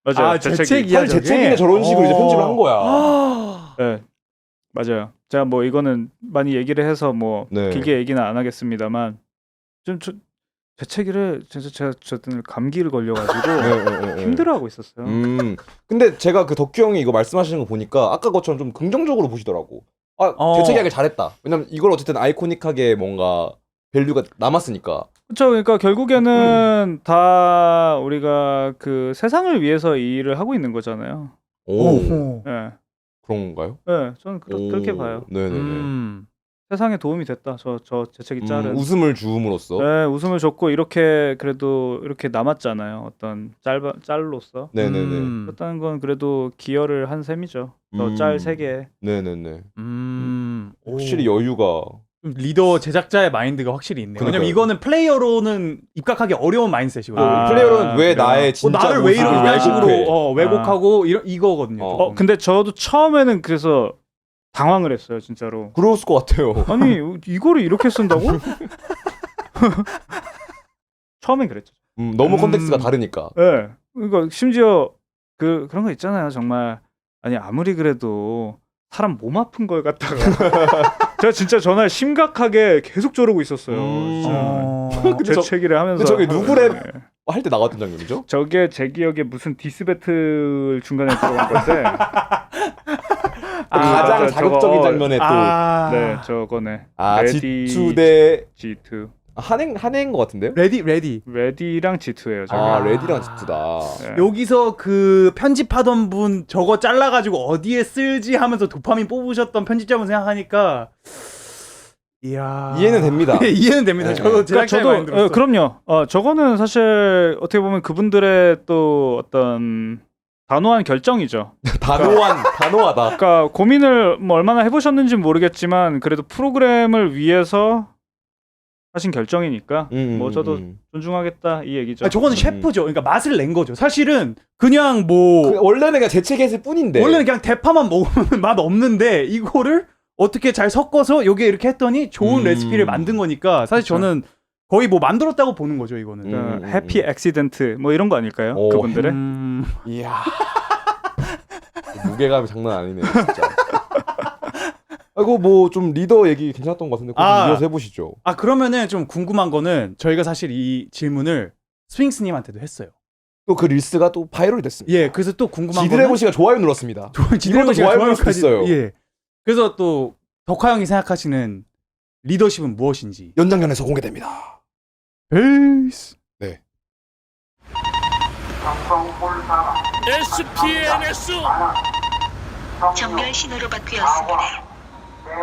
맞아요.
아,
재채기.
재채기야,
사실 재채기는 저런 식으로 이제 편집을 한 거야.
네. 맞아요. 제가 뭐 이거는 많이 얘기를 해서 뭐
네.
길게 얘기는 안 하겠습니다만 좀 재채기를 진짜 제가 저는 감기를 걸려가지고 힘들어하고 있었어요.
근데 제가 그 덕규 형이 이거 말씀하시는 거 보니까 아까 것처럼 좀 긍정적으로 보시더라고. 재채기하길 잘했다. 왜냐면 이걸 어쨌든 아이코닉하게 뭔가 밸류가 남았으니까.
그렇죠. 그러니까 결국에는 다 우리가 그 세상을 위해서 이 일을 하고 있는 거잖아요.
오.
네.
그런 건가요?
네, 저는 그렇게 봐요.
네네네.
세상에 도움이 됐다. 저 재채기 짤은.
웃음을 주음으로써.
네, 웃음을 줬고 이렇게 그래도 이렇게 남았잖아요. 어떤 짤로서.
네네네.
그렇다는 건 그래도 기여를 한 셈이죠. 저 짤 3개.
네네네.
확실히
확실히 여유가.
리더 제작자의 마인드가 확실히 있네요.
그러니까요.
왜냐면 이거는 플레이어로는 입각하기 어려운 마인드셋이거든요.
플레이어는 왜 나의 진짜
나를 왜 이런
모습을
식으로
왜곡해?
왜곡하고 이거거든요.
근데 저도 처음에는 그래서 당황을 했어요, 진짜로.
그랬을 것 같아요.
아니 이거를 이렇게 쓴다고? 처음엔 그랬죠.
너무 컨텍스트가 다르니까.
네. 그러니까 심지어 그런 거 있잖아요. 정말 아니 아무리 그래도 사람 몸 아픈 걸 갖다가 제가 진짜 전날 심각하게 계속 저러고 있었어요.
근데
재채기를 하면서.
근데 저게 누구래 할 때 나왔던 장면이죠?
저게 제 기억에 무슨 디스 배틀 중간에 들어간 건데.
가장
맞아,
자극적인 장면에 또.
네, 저거네.
G2 대
G2.
한해인 것 같은데요?
레디랑 G2예요. 저게.
레디랑 G2다.
네.
여기서 그 편집하던 분 저거 잘라가지고 어디에 쓸지 하면서 도파민 뽑으셨던 편집자분 생각하니까 이야
이해는 됩니다.
이해는 됩니다.
네.
저도 제작자의 마인드로서.
그럼요. 저거는 사실 어떻게 보면 그분들의 또 어떤 단호한 결정이죠.
단호하다.
그러니까 고민을 뭐 얼마나 해보셨는지 모르겠지만 그래도 프로그램을 위해서 하신 결정이니까 뭐 저도 존중하겠다 이 얘기죠.
저거는 셰프죠. 그러니까 맛을 낸 거죠. 사실은 그냥 뭐
원래는 그냥 재채기했을 뿐인데.
원래는 그냥 대파만 먹으면 맛 없는데 이거를 어떻게 잘 섞어서 요게 이렇게 했더니 좋은 레시피를 만든 거니까 사실
그쵸.
저는 거의 뭐 만들었다고 보는 거죠 이거는.
해피 액시던트 뭐 이런 거 아닐까요? 그분들의?
이야. 무게감이 장난 아니네요, 진짜. 아이고 뭐 좀 리더 얘기 괜찮았던 것 같은데 이어서 해보시죠.
그러면은 좀 궁금한 거는 저희가 사실 이 질문을 스윙스님한테도 했어요.
또 그 릴스가 또 바이럴이 됐습니다.
예, 그래서 또 궁금한
지드래곤 씨가 좋아요 눌렀습니다.
지드래곤 씨가
좋아요 눌렀을 수 있어요.
예. 그래서 또 덕화 형이 생각하시는 리더십은 무엇인지
연장전에서 공개됩니다.
에이스.
네.
SPNS
정멸 신호로 바뀌었습니다.
네.